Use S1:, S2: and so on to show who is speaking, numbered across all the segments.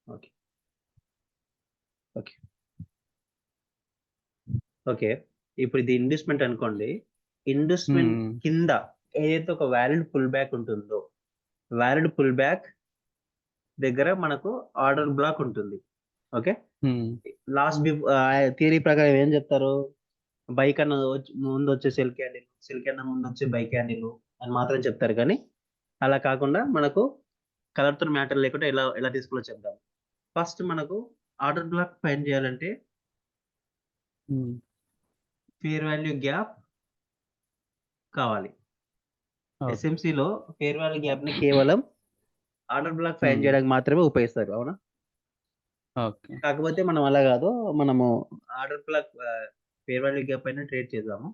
S1: Okay. Okay. Okay. ఇప్పుడు ఇది inducement అనుకోండి. ఇండ్యూస్‌మెంట్
S2: హ్మ్.
S1: కింద ఏదైతే ఒక వాలిడ్ పుల్ బ్యాక్ ఉంటుందో, వాలిడ్ పుల్ బ్యాక్ దగ్గర మనకు ఆర్డర్ బ్లాక్ ఉంటుంది. ఓకే.
S2: హ్మ్.
S1: థియరీ ప్రకారం ఏం చెప్తారు? బై కన్నా ముందొచ్చే సెల్ కన్నా ముందొచ్చే బై క్యాండిల్ అని మాత్రం చెప్తారు కానీ, అలా కాకుండా మనకు కలర్‌తోని మ్యాటర్ లేకుండా ఎలా ఎలా తీసుకోవాలో చెప్దాం. ఫస్ట్ మనకు ఆర్డర్ బ్లాక్ ఫైండ్ చేయాలంటే
S2: హ్మ్.
S1: ఫెయిర్ వాల్యూ గ్యాప్ కావాలి.
S2: ఓకే.
S1: ఎస్ఎంసీలో ఫెయిర్ వాల్యూ గ్యాప్‌ని కేవలం ఆర్డర్ బ్లాక్ ఫైండ్
S2: హ్మ్.
S1: చేయడానికి మాత్రమే ఉపయోగిస్తారు. అవునా?
S2: ఓకే.
S1: కాకపోతే మనం అలా కాదు. మనము order black fair value gap పైన ట్రేడ్ చేద్దాము.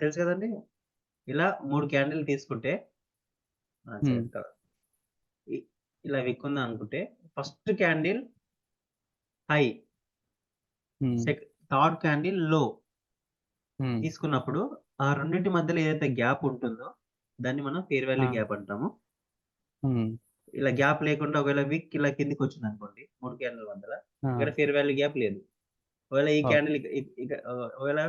S1: తెలుసు కదండీ! ఇలా 3 క్యాండిల్ తీసుకుంటే
S2: హ్మ్.
S1: చెప్తా. ఇ ఇలా విక్ ఉందనుకుంటే ఫస్ట్ క్యాండిల్ హై,
S2: హ్మ్.
S1: థర్డ్ క్యాండిల్ లో
S2: హ్మ్.
S1: తీసుకున్నప్పుడు ఆ రెండిటి మధ్యలో ఏదైతే గ్యాప్ ఉంటుందో దాన్ని మనం ఫెయిర్
S2: ఆ!
S1: వాల్యూ గ్యాప్ అంటాము.
S2: హ్మ్.
S1: ఇలా గ్యాప్ లేకుండా ఒకవేళ విక్ ఇలా కిందకొచ్చిందనుకోండి 3 క్యాండిల్ మధ్యల
S2: ఆ!
S1: ఇక్కడ ఫెయిర్ వాల్యూ గ్యాప్ లేదు. ఒకవేళ ఈ
S2: ఓకే.
S1: క్యాండిల్ ఇక ఇక ఇక ఒకవేళ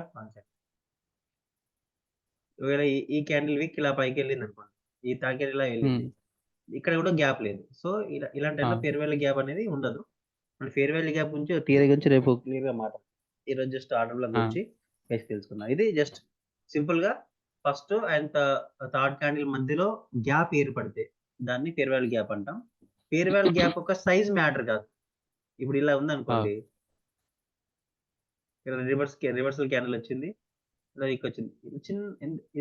S1: ఒకవేళ ఈ క్యాండిల్ విక్ ఇలా పైకెళ్ళిందనుకోండి. ఈ తాకేది ఇలా
S2: హ్మ్.
S1: ఎళ్ళింది. ఇక్కడ కూడా గ్యాప్ లేదు. సో, ఇలాంటి
S2: ఆ!
S1: టైంలో ఫెయిర్ వాల్యూ గ్యాప్ అనేది ఉండదు. మన ఫెయిర్ వాల్యూ గ్యాప్ గురించి థియరీ గురించి రేపు క్లియర్‌గా మాట్లాడదాం. ఈరోజు జస్ట్ ఆర్డర్ బ్లాక్
S2: ఆ!
S1: గురించి తెలుసుకుందాం. ఇది జస్ట్ సింపుల్‌గా ఫస్ట్ అండ్ థర్డ్ క్యాండిల్ మధ్యలో గ్యాప్ ఏర్పడితే దాన్ని ఫెయిర్ వాల్యూ గ్యాప్ అంటాం. ఫెయిర్ వాల్యూ గ్యాప్ యొక్క సైజ్ మ్యాటర్ కాదు. ఇప్పుడు ఇలా
S2: ఓకే.
S1: ఉందనుకోండి. ఇలా రివర్సల్ క్యాండిల్ వచ్చింది. ఇలా వికొచ్చింది.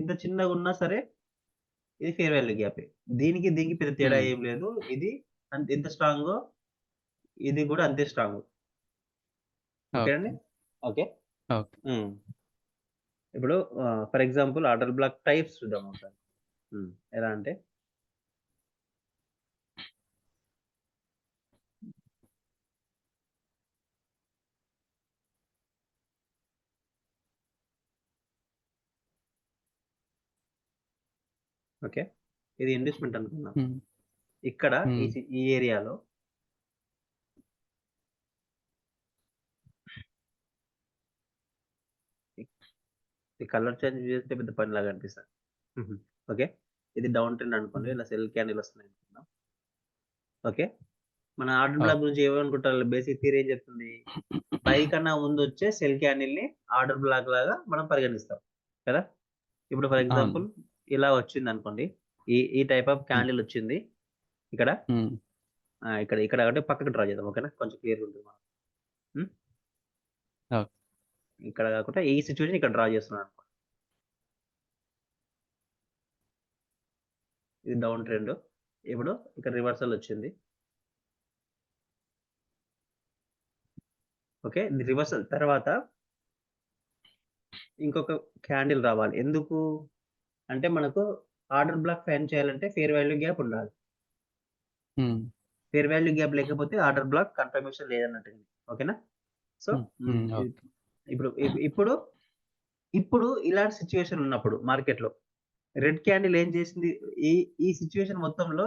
S1: ఎంత చిన్నగున్నా సరే ఇది ఫెయిర్ వాల్యూ గ్యాపే. దీనికి పెద్ద తేడా
S2: హ్మ్.
S1: ఏం లేదు. ఇది ఎంత స్ట్రాంగో ఇది కూడా అంతే స్ట్రాంగ్. ఓకేనండి?
S2: ఓకే.
S1: ఓకే.
S2: ఓకే.
S1: హ్మ్. ఇప్పుడు for example order black types చూద్దాం ఒకసారి. హ్మ్. ఎలా అంటే ఓకే. ఇది ఇన్వెస్ట్‌మెంట్ అనుకుందాం.
S2: హ్మ్.
S1: ఇక్కడ
S2: హ్మ్.
S1: ఈ ఏరియాలో ఈ కలర్ చేంజ్ చేస్తే పెద్ద పనిలాగా అనిపిస్తది. హుహు. ఓకే. ఇది డౌన్ ట్రెండ్ అనుకోండి.
S2: హ్మ్.
S1: ఇలా సెల్ క్యాండిల్ వస్తున్నాయి అనుకుందాం. ఓకే. మన ఆర్డర్ బ్లాక్
S2: ఓకే.
S1: గురించి ఏమనుకుంటారు? బేసిక్ థియరీ ఏం చెప్తుంది? బై కన్నా ముందొచ్చే సెల్ క్యాండిల్‌ని ఆర్డర్ బ్లాక్ లాగా మనం పరిగణిస్తాం. కదా! ఇప్పుడు ఫర్
S2: అవును.
S1: ఎగ్జాంపుల్ ఇలా వచ్చిందనుకోండి. ఈ ఈ టైప్ ఆఫ్
S2: హ్మ్.
S1: క్యాండిల్ వచ్చింది. ఇక్కడ
S2: హ్మ్.
S1: ఇక్కడ ఇక్కడ అంటే పక్కకి డ్రా చేద్దాం. ఓకేనా? కొంచెం క్లియర్‌గా ఉంటుంది మనకు. హ్మ్.
S2: ఓకే.
S1: ఇక్కడ కాకుండా ఈ సిట్యుయేషన్ ఇక్కడ డ్రా చేస్తున్నాననుకోండి. ఇది డౌన్ ట్రెండ్. ఇప్పుడు ఇక్కడ రివర్సల్ వచ్చింది. ఓకే. ఇది రివర్సల్ తర్వాత ఇంకొక క్యాండిల్ రావాలి. ఎందుకు? అంటే మనకు ఆర్డర్ బ్లాక్ ఫైండ్ చేయాలంటే ఫెయిర్ వాల్యూ గ్యాప్ ఉండాలి.
S2: హ్మ్.
S1: ఫెయిర్ వాల్యూ గ్యాప్ లేకపోతే ఆర్డర్ బ్లాక్ కన్ఫర్మేషన్ లేదన్నట్టు. ఓకేనా? సో,
S2: హ్మ్. హ్మ్. ఓకే.
S1: ఇప్పుడు ఇప్పుడు ఇప్పుడు ఇలాంటి సిట్యుయేషన్ ఉన్నప్పుడు మార్కెట్‌లో రెడ్ క్యాండిల్ ఏం చేసింది? ఈ ఈ సిట్యుయేషన్ మొత్తంలో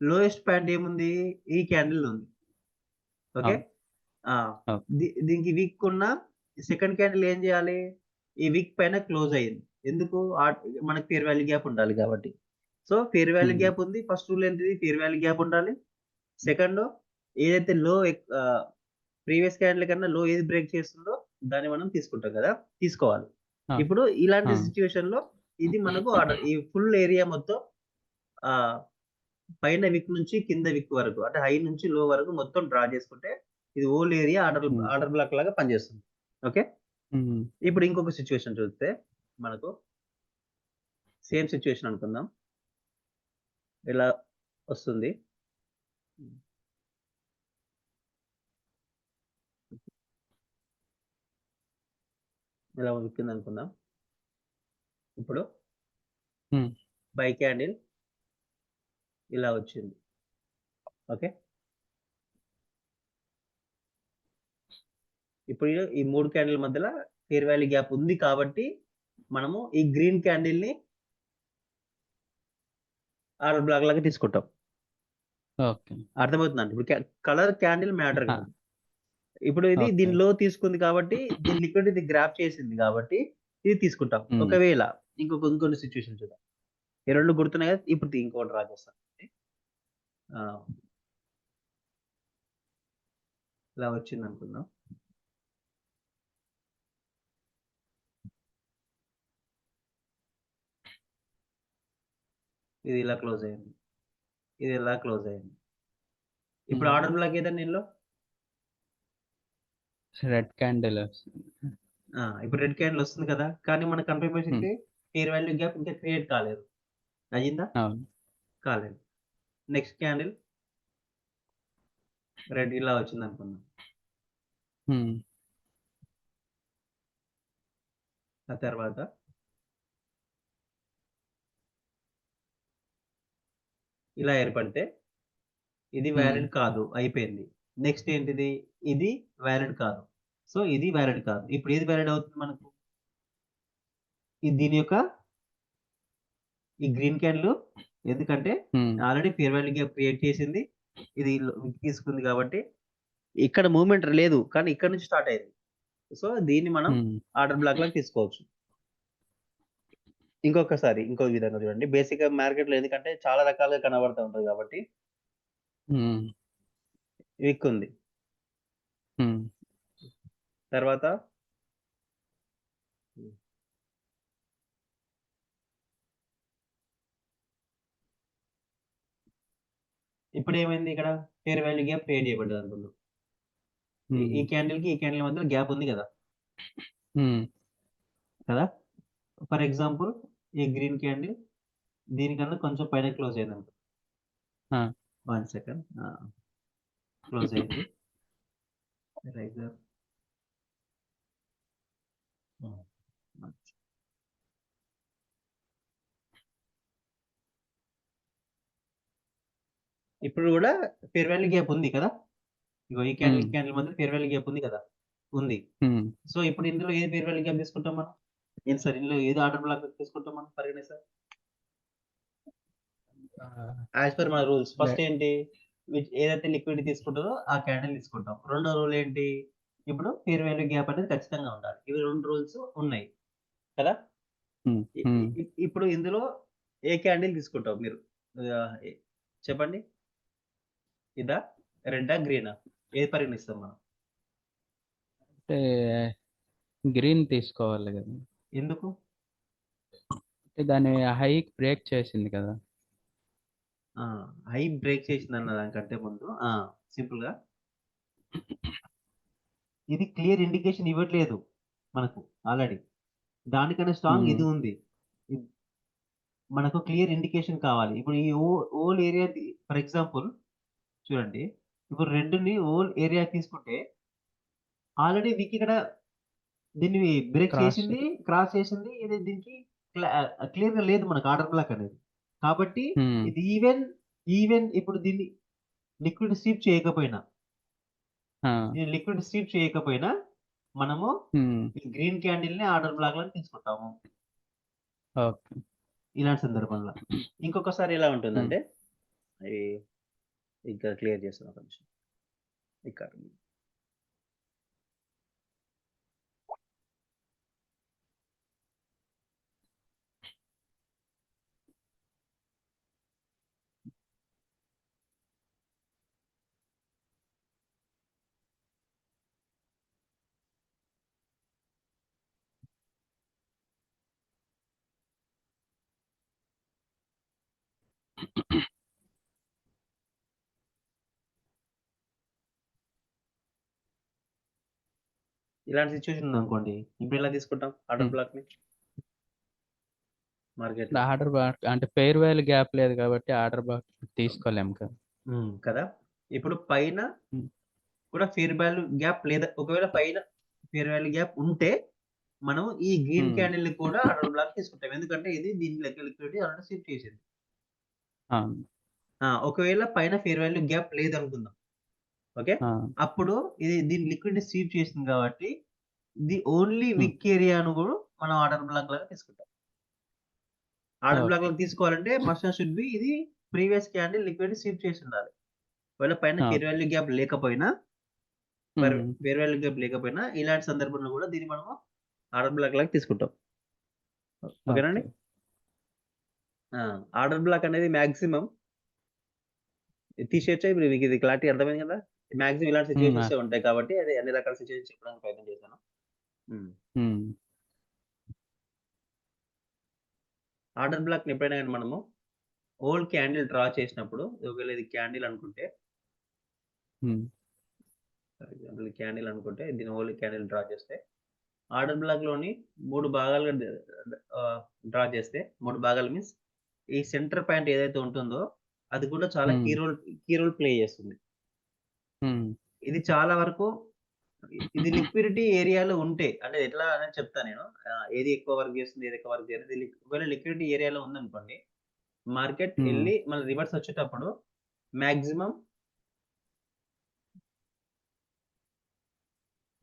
S1: లోయెస్ట్ పాయింట్ ఏముంది? ఈ క్యాండిల్ ఉంది. ఓకే.
S2: అవును.
S1: ఆ!
S2: ఓకే.
S1: దీనికి వీక్ ఉన్న సెకండ్ క్యాండిల్ ఏం చేయాలి? ఈ వీక్ పైన క్లోజ్ అయ్యింది. ఎందుకు? మనకి ఫెయిర్ వాల్యూ గ్యాప్ ఉండాలి కాబట్టి. సో, ఫెయిర్ వాల్యూ
S2: హ్మ్.
S1: గ్యాప్ ఉంది. ఫస్ట్ రూల్ ఏంటిది? ఫెయిర్ వాల్యూ గ్యాప్ ఉండాలి. సెకండు ఏదైతే ప్రీవియస్ క్యాండిల్ కన్నా లో ఏది బ్రేక్ చేస్తుందో దాన్ని మనం తీసుకుంటాం కదా! తీసుకోవాలి.
S2: ఆ!
S1: ఇప్పుడు ఇలాంటి
S2: ఆ!
S1: సిట్యుయేషన్‌లో ఇది మనకు ఈ ఫుల్ ఏరియా మొత్తం ఆహ్, పైన విక్ నుంచి కింద విక్ వరకు అంటే హై నుంచి లో వరకు మొత్తం డ్రా చేసుకుంటే ఇది హోల్ ఏరియా
S2: హ్మ్.
S1: ఆర్డర్ బ్లాక్ లాగా పనిచేస్తుంది. ఓకే.
S2: హ్మ్.
S1: ఇప్పుడు ఇంకొక సిట్యుయేషన్ చూస్తే మనకు సేమ్ సిట్యుయేషన్ అనుకుందాం. ఇలా వస్తుంది. ఇలా విక్కిందనుకుందాం. ఇప్పుడు
S2: హ్మ్.
S1: బై క్యాండిల్ ఇలా వచ్చింది. ఓకే. ఇప్పుడు ఈ 3 క్యాండిల్ మధ్యల ఫెయిర్ వాల్యూ గ్యాప్ ఉంది కాబట్టి, మనము ఈ గ్రీన్ క్యాండిల్‌ని ఆర్డర్ బ్లాక్ లాగా తీసుకుంటాం.
S2: ఓకే.
S1: అర్థమవుతుందండి. ఇప్పుడు కలర్ క్యాండిల్ మ్యాటర్
S2: ఆ!
S1: కాదు. ఇప్పుడు ఇది
S2: ఓకే.
S1: దీనిలో తీసుకుంది కాబట్టి, దీని లిక్విడ్ ఇది గ్రాబ్ చేసింది కాబట్టి, ఇది తీసుకుంటాం.
S2: హ్మ్.
S1: ఒకవేళ ఇంకొన్ని సిట్యుయేషన్ చూద్దాం. ఈ 2 గుర్తున్నాయి కదా! ఇప్పుడు ఇంకోటి డ్రా చేస్తానండి. ఆ! ఇలా వచ్చిందనుకుందాం. ఇది ఇలా క్లోజ్ అయింది. ఇది ఇలా క్లోజ్ అయింది. ఇప్పుడు
S2: హ్మ్.
S1: ఆర్డర్ బ్లాక్ ఏదండి ఇందులో?
S2: రెడ్ క్యాండిల్ వస్తుంది.
S1: ఇప్పుడు రెడ్ క్యాండిల్ వస్తుంది కదా! కానీ మన
S2: హ్మ్.
S1: కన్ఫర్మేషన్‌కి ఫెయిర్ వాల్యూ గ్యాప్ ఇంకా క్రియేట్ కాలేదు. అయిందా?
S2: అవును.
S1: కాలేదు. నెక్స్ట్ క్యాండిల్ రెడ్ ఇలా వచ్చిందనుకుందాం.
S2: హ్మ్.
S1: ఆ తర్వాత ఇలా ఏర్పడితే ఇది
S2: హ్మ్.
S1: వాలిడ్ కాదు. అయిపోయింది. నెక్స్ట్ ఏంటిది? ఇది వాలిడ్ కాదు. సో, ఇది వాలిడ్ కాదు. ఇప్పుడు ఏది వాలిడ్ అవుతుంది మనకు? దీని యొక్క ఈ గ్రీన్ క్యాండిల్ ఎందుకంటే
S2: హ్మ్.
S1: Already fair value gap create చేసింది. ఇది తీసుకుంది కాబట్టి ఇక్కడ మూవ్‌మెంట్ లేదు. కానీ ఇక్కడ నుంచి స్టార్ట్ అయింది. సో, దీన్ని మనం
S2: హ్మ్.
S1: ఆర్డర్ బ్లాక్‌లాగా తీసుకోవచ్చు. ఇంకో విధంగా చూడండి. బేసిక్‌గా మార్కెట్‌లో ఎందుకంటే చాలా రకాలుగా కనబడుతూ ఉంటది కాబట్టి
S2: హ్మ్.
S1: విక్ ఉంది.
S2: హ్మ్.
S1: తర్వాత ఇప్పుడేమైంది ఇక్కడ ఫెయిర్ వాల్యూ గ్యాప్ క్రియేట్ చేయబడ్డదనుకుందాం. ఈ
S2: హ్మ్.
S1: ఈ క్యాండిల్‌కి, ఈ క్యాండిల్ మధ్యలో గ్యాప్ ఉంది గదా!
S2: హ్మ్.
S1: కదా! ఫర్ ఎగ్జాంపుల్ ఈ గ్రీన్ క్యాండిల్ దీనికన్నా కొంచెం పైన క్లోజ్ అయిందనుకో.
S2: ఆ!
S1: 1 సెకండ్. క్లోజ్ అయింది. ఎరేజర్. హ్మ్. ఇప్పుడు గూడా ఫెయిర్ వాల్యూ గ్యాప్ ఉంది కదా! ఇగో ఈ
S2: హ్మ్.
S1: క్యాండిల్ మధ్యలో ఫెయిర్ వాల్యూ గ్యాప్ ఉంది కదా! ఉంది.
S2: హ్మ్.
S1: సో, ఇప్పుడు ఇందులో ఏది ఫెయిర్ వాల్యూ గ్యాప్ తీసుకుంటాం మనం? ఏది సార్ ఇందులో ఏది ఆర్డర్ బ్లాక్ తీసుకుంటాం మనం పరిగణిస్తాం?
S2: ఆ!
S1: యాస్ పర్ మన రూల్స్.
S2: రె
S1: ఫస్ట్ ఏంటి? ఏదైతే లిక్విడ్ తీసుకుంటదో ఆ క్యాండిల్ తీసుకుంటాం. రెండో రూల్ ఏంటి? ఇప్పుడు ఫెయిర్ వాల్యూ గ్యాప్ అనేది ఖచ్చితంగా ఉండాలి. ఇవి 2 రూల్స్ ఉన్నాయి. కదా!
S2: హ్మ్.
S1: ఇ
S2: హ్మ్.
S1: ఇ ఇప్పుడు ఇందులో ఏ క్యాండిల్ తీసుకుంటావు మీరు? ఆహ్, ఎ చెప్పండి. ఇదా? రెడ్డా? గ్రీనా? ఏది పరిగణిస్తాం మనం?
S2: అంటే గ్రీన్ తీసుకోవాలి గదా!
S1: ఎందుకు?
S2: అంటే దాని హైక్ బ్రేక్ చేసింది కదా!
S1: ఆ! హై బ్రేక్ చేసిందన్న దానికంటే ముందు సింపుల్‌గా ఇది క్లియర్ ఇండికేషన్ ఇవ్వట్లేదు మనకు ఆల్రెడీ. దానికన్నా స్ట్రాంగ్
S2: హ్మ్.
S1: ఇది ఉంది. ఇద్ మనకు క్లియర్ ఇండికేషన్ కావాలి. ఇప్పుడు ఈ హోల్ ఏరియా ఫర్ ఎగ్జాంపుల్ చూడండి. ఇప్పుడు రెడ్‌ని హోల్ ఏరియా తీసుకుంటే ఆల్రెడీ మీకిక్కడ దీన్ని బ్రేక్
S2: క్రాస్
S1: చేసింది, క్రాస్ చేసింది. ఇది దీనికి క్లియర్‌గా లేదు మనకు ఆర్డర్ బ్లాక్ అనేది. కాబట్టి
S2: హ్మ్.
S1: ఇది ఈవెన్ ఇప్పుడు దీన్ని లిక్విడ్ స్వీప్ చేయకపోయినా,
S2: ఆ!
S1: మనము
S2: హ్మ్.
S1: ఈ గ్రీన్ క్యాండిల్‌ని ఆర్డర్ బ్లాక్‌లోకి తీసుకుంటాము.
S2: ఓకే.
S1: ఇలాంటి సందర్భంలో. ఇంకొకసారి ఎలా
S2: హ్మ్.
S1: ఉంటుందంటే, ఈ ఇక్కడ క్లియర్ చేస్తున్నా ఒక నిమిషం. ఇక్కడ. ఇలాంటి సిట్యుయేషన్ ఉందనుకోండి. ఇప్పుడెలా తీసుకుంటాం ఆర్డర్
S2: హ్మ్.
S1: బ్లాక్‌ని మార్కెట్‌లో?
S2: ఆర్డర్ బాక్ అంటే ఫెయిర్ వాల్యూ గ్యాప్ లేదు కాబట్టి ఆర్డర్ బాక్ తీసుకోలేము కదా!
S1: కదా! ఇప్పుడు పైన
S2: హ్మ్.
S1: కూడా ఫెయిర్ వాల్యూ గ్యాప్ లేదా ఒకవేళ పైన ఫెయిర్ వాల్యూ గ్యాప్ ఉంటే, మనం ఈ గ్రీన్
S2: హ్మ్.
S1: క్యాండిల్‌ని కూడా ఆర్డర్ బ్లాక్ తీసుకుంటాం. ఎందుకంటే ఇది దీని లిక్విడిటీ ఆల్రెడీ షిఫ్ట్ చేసింది.
S2: అవును.
S1: ఒకవేళ పైన ఫెయిర్ వాల్యూ గ్యాప్ లేదనుకుందాం. ఓకే.
S2: ఆ!
S1: అప్పుడు దీని లిక్విడ్‌ని స్వీప్ చేసింది కాబట్టి, ది ఓన్లీ
S2: హ్మ్.
S1: విక్ ఏరియాను కూడా మనం ఆర్డర్ బ్లాక్ లాగా తీసుకుంటాం. Order black
S2: okay.
S1: లాగా తీసుకోవాలంటే మస్ట్ అండ్ షుడ్ బి ఇది ప్రీవియస్ క్యాండిల్ లిక్విడ్ స్వీప్ చేసుండాలి. ఒకవేళ పైన
S2: ఆ!
S1: ఫేర్ వాల్యూ గ్యాప్ లేకపోయినా
S2: హ్మ్.
S1: ఫేర్ వాల్యూ గ్యాప్ లేకపోయినా ఇలాంటి సందర్భంలో కూడా దీన్ని మనము ఆర్డర్ బ్లాక్ లాగా తీసుకుంటాం. ఓకేనండి.
S2: ఓకే.
S1: ఆర్డర్ బ్లాక్ అనేది మాక్సిమం తీసేయొచ్చా? ఇప్పుడు మీకు ఇది క్లారిటీ అర్థమైంది కదా! మాక్సిమం ఇలాంటి
S2: హ్మ్.
S1: సిట్యుయేషన్సే ఉంటాయి కాబట్టి అది అన్ని రకాల సిట్యుయేషన్స్ చెప్పడానికి ప్రయత్నం చేశాను. హ్మ్.
S2: హ్మ్.
S1: ఆర్డర్ బ్లాక్‌ని ఎప్పుడైనా గాని మనము హోల్ క్యాండిల్ డ్రా చేసినప్పుడు ఒకవేళ ఇది క్యాండిల్ అనుకుంటే
S2: హ్మ్.
S1: ఫర్ ఎగ్జాంపుల్ క్యాండిల్ అనుకుంటే దీన్ని హోల్ క్యాండిల్ డ్రా చేస్తే ఆర్డర్ బ్లాక్‌లోని 3 భాగాలుగా డ్రా చేస్తే 3 భాగాలు మీన్స్ ఈ సెంటర్ పాయింట్ ఏదైతే ఉంటుందో అది కూడా చాలా
S2: హ్మ్.
S1: కీ రోల్ ప్లే చేస్తుంది.
S2: హ్మ్.
S1: ఇది చాలా వరకు ఇది లిక్విడిటీ ఏరియాలో ఉంటే అంటే ఎట్లా అనేది చెప్తా నేను. ఏది ఎక్కువ వర్క్ చేస్తుంది, ఏది ఎక్కువ వర్క్ చేయదు. ఒకవేళ లిక్విడిటీ ఏరియాలో ఉందనుకోండి, మార్కెట్
S2: హ్మ్.
S1: ఎళ్లి మళ్ళీ రివర్స్ వచ్చేటప్పుడు మాక్సిమం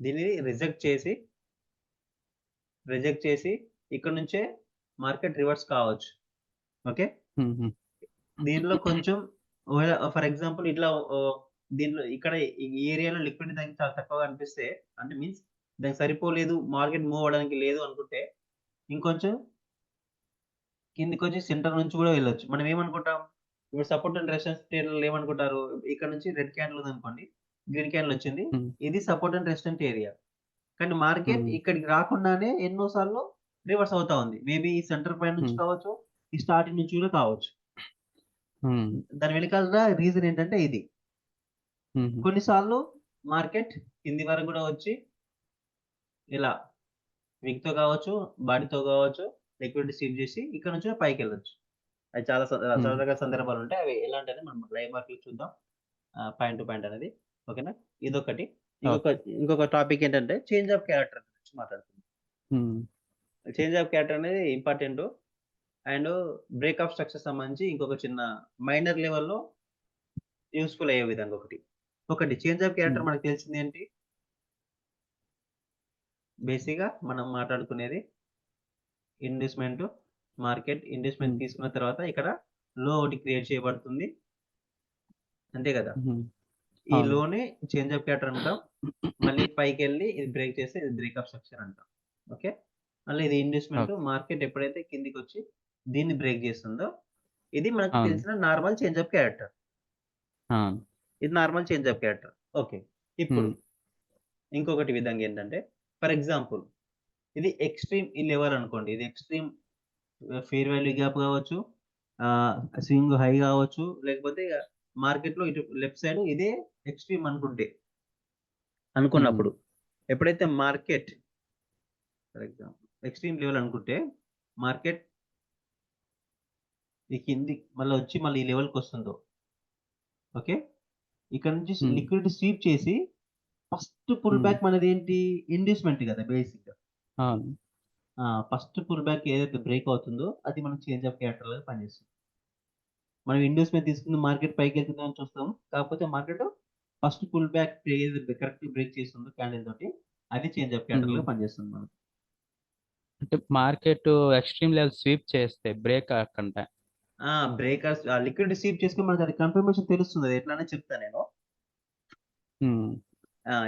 S1: దీన్ని రిజెక్ట్ చేసి ఇక్కడి నుంచే మార్కెట్ రివర్స్ కావచ్చు. ఓకే.
S2: హుహు.
S1: దీనిలో కొంచెం ఒకవేళ ఫర్ ఎగ్జాంపుల్ ఇట్లా దీంట్లో ఇక్కడ ఈ ఏరియాలో లిక్విడిటీ దానికి చాలా తక్కువగా అనిపిస్తే అంటే మీన్స్ దానికి సరిపోలేదు, మార్కెట్ మూవ్ అవ్వడానికి లేదు అనుకుంటే ఇంకొంచెం కిందకొచ్చి సెంటర్ నుంచి గూడా వెళ్ళొచ్చు. మనం ఏమనుకుంటాం? ఇప్పుడు సపోర్ట్ అండ్ రెసిస్టెన్స్ ట్రేడర్లు ఏమనుకుంటారు? ఇక్కడ నుంచి రెడ్ క్యాండిల్ ఉందనుకోండి. గ్రీన్ క్యాండిల్ వచ్చింది.
S2: హ్మ్.
S1: ఇది సపోర్ట్ అండ్ రెసిస్టెంట్ ఏరియా. కానీ మార్కెట్
S2: హ్మ్.
S1: ఇక్కడికి రాకుండానే ఎన్నో సార్లు రివర్స్ అవుతా ఉంది. మేబీ ఈ సెంటర్ పాయింట్ నుంచి
S2: హ్మ్.
S1: కావచ్చు. ఈ స్టార్టింగ్ నుంచి కూడా కావచ్చు.
S2: హ్మ్.
S1: దాని వెనకాల రీజన్ ఏంటంటే ఇది.
S2: హుహు.
S1: కొన్ని సార్లు మార్కెట్ కింది వరకు గూడా వచ్చి ఇలా విగ్‌తో కావచ్చు, బాడీతో కావచ్చు లిక్విడిటీ స్వీప్ చేసి ఇక్కడ నుంచి పైకెళ్ళొచ్చు. అది చాలా
S2: హ్మ్.
S1: రకాల సందర్భాలుంటాయి. అవి ఎలాంటిదని మనం లైవ్ మార్కెట్‌లో చూద్దాం. పాయింట్ టు పాయింట్ అనేది. ఓకేనా? ఇదొకటి. ఇంకొక
S2: ఓకే.
S1: ఇంకొక టాపిక్ ఏంటంటే చేంజ్ ఆఫ్ క్యారెక్టర్ గురించి మాట్లాడుకుందాం.
S2: హ్మ్.
S1: చేంజ్ ఆఫ్ క్యారెక్టర్ అనేది important. And break of structure సంబంధించి ఇంకొక చిన్న మైనర్ లెవెల్‌లో యూజ్‌ఫుల్ అయ్యే విధంగా ఒకటి. ఒకటి చేంజ్ ఆఫ్
S2: హ్మ్.
S1: క్యారెక్టర్ మనకు తెలిసిందేంటి? బేసిక్‌గా మనం మాట్లాడుకునేది ఇండ్యూస్‌మెంట్, ఇండ్యూస్‌మెంట్
S2: హ్మ్.
S1: తీసుకున్న తర్వాత ఇక్కడ లో ఒకటి క్రియేట్ చేయబడుతుంది. అంతే కదా!
S2: హ్మ్.
S1: ఈ
S2: అవును.
S1: లోనే చేంజ్ ఆఫ్ క్యారెక్టర్ అంటాం. మళ్ళీ పైకెళ్ళి ఇది బ్రేక్ చేస్తే ఇది బ్రేక్ ఆఫ్ స్ట్రక్చర్ అంటాం. ఓకే. మళ్ళీ ఇది ఇండ్యూస్‌మెంట్
S2: ఓకే.
S1: మార్కెట్ ఎప్పుడైతే కిందికొచ్చి దీన్ని బ్రేక్ చేస్తుందో, ఇది మనకు
S2: అవును.
S1: తెలిసిన నార్మల్ చేంజ్ ఆఫ్ క్యారెక్టర్.
S2: అవును.
S1: ఇది normal change of character. Okay. ఇప్పుడు
S2: హ్మ్.
S1: ఇంకొకటి విధంగా ఏంటంటే, ఫర్ ఎగ్జాంపుల్ ఇది ఎక్స్‌ట్రీమ్ ఈ లెవెల్ అనుకోండి. ఇది ఎక్స్‌ట్రీమ్ ఫెయిర్ వాల్యూ గ్యాప్ కావచ్చు, ఆహ్, స్వింగ్ హై కావచ్చు, లేకపోతే మార్కెట్‌లో ఇటు లెఫ్ట్ సైడ్ ఇదే ఎక్స్‌ట్రీమ్
S2: హ్మ్.
S1: అనుకున్నప్పుడు. ఎప్పుడైతే market for example extreme level అనుకుంటే, మార్కెట్ ఈ కింది మళ్ళీ ఈ లెవెల్‌కొస్తుందో, ఓకే. ఇక్కడ నుంచి
S2: హ్మ్.
S1: లిక్విడిటీ స్వీప్ చేసి ఫస్ట్ పుల్
S2: హ్మ్.
S1: బ్యాక్ మనదేంటి? ఇండ్యూస్‌మెంట్ గదా! బేసిక్‌గా.
S2: అవును.
S1: ఫస్ట్ పుల్ బ్యాక్ ఏదైతే బ్రేక్ అవుతుందో, అది మనకు చేంజ్ ఆఫ్ క్యారెక్టర్ లాగా పనిచేస్తుంది. మనం ఇండ్యూస్‌మెంట్ తీసుకుంది మార్కెట్ పైకెళ్తుందని చూస్తాం. కాకపోతే మార్కెట్ ఫస్ట్ పుల్ బ్యాక్ ఏదైతే కరెక్ట్‌గా బ్రేక్ చేస్తుందో క్యాండిల్ తోటి, అది చేంజ్ ఆఫ్ క్యారెక్టర్
S2: హ్మ్.
S1: లాగా పనిచేస్తుంది మనకు.
S2: అంటే మార్కెట్ ఎక్స్‌ట్రీమ్ లెవెల్ స్వీప్ చేస్తే బ్రేక్ అవ్వకుండా.
S1: బ్రేకర్స్ లిక్విడిటీ స్వీప్ చేసుకొని మనకు అది కన్ఫర్మేషన్ తెలుస్తుంది. అది ఎట్లా అనేది చెప్తా నేను.
S2: హ్మ్.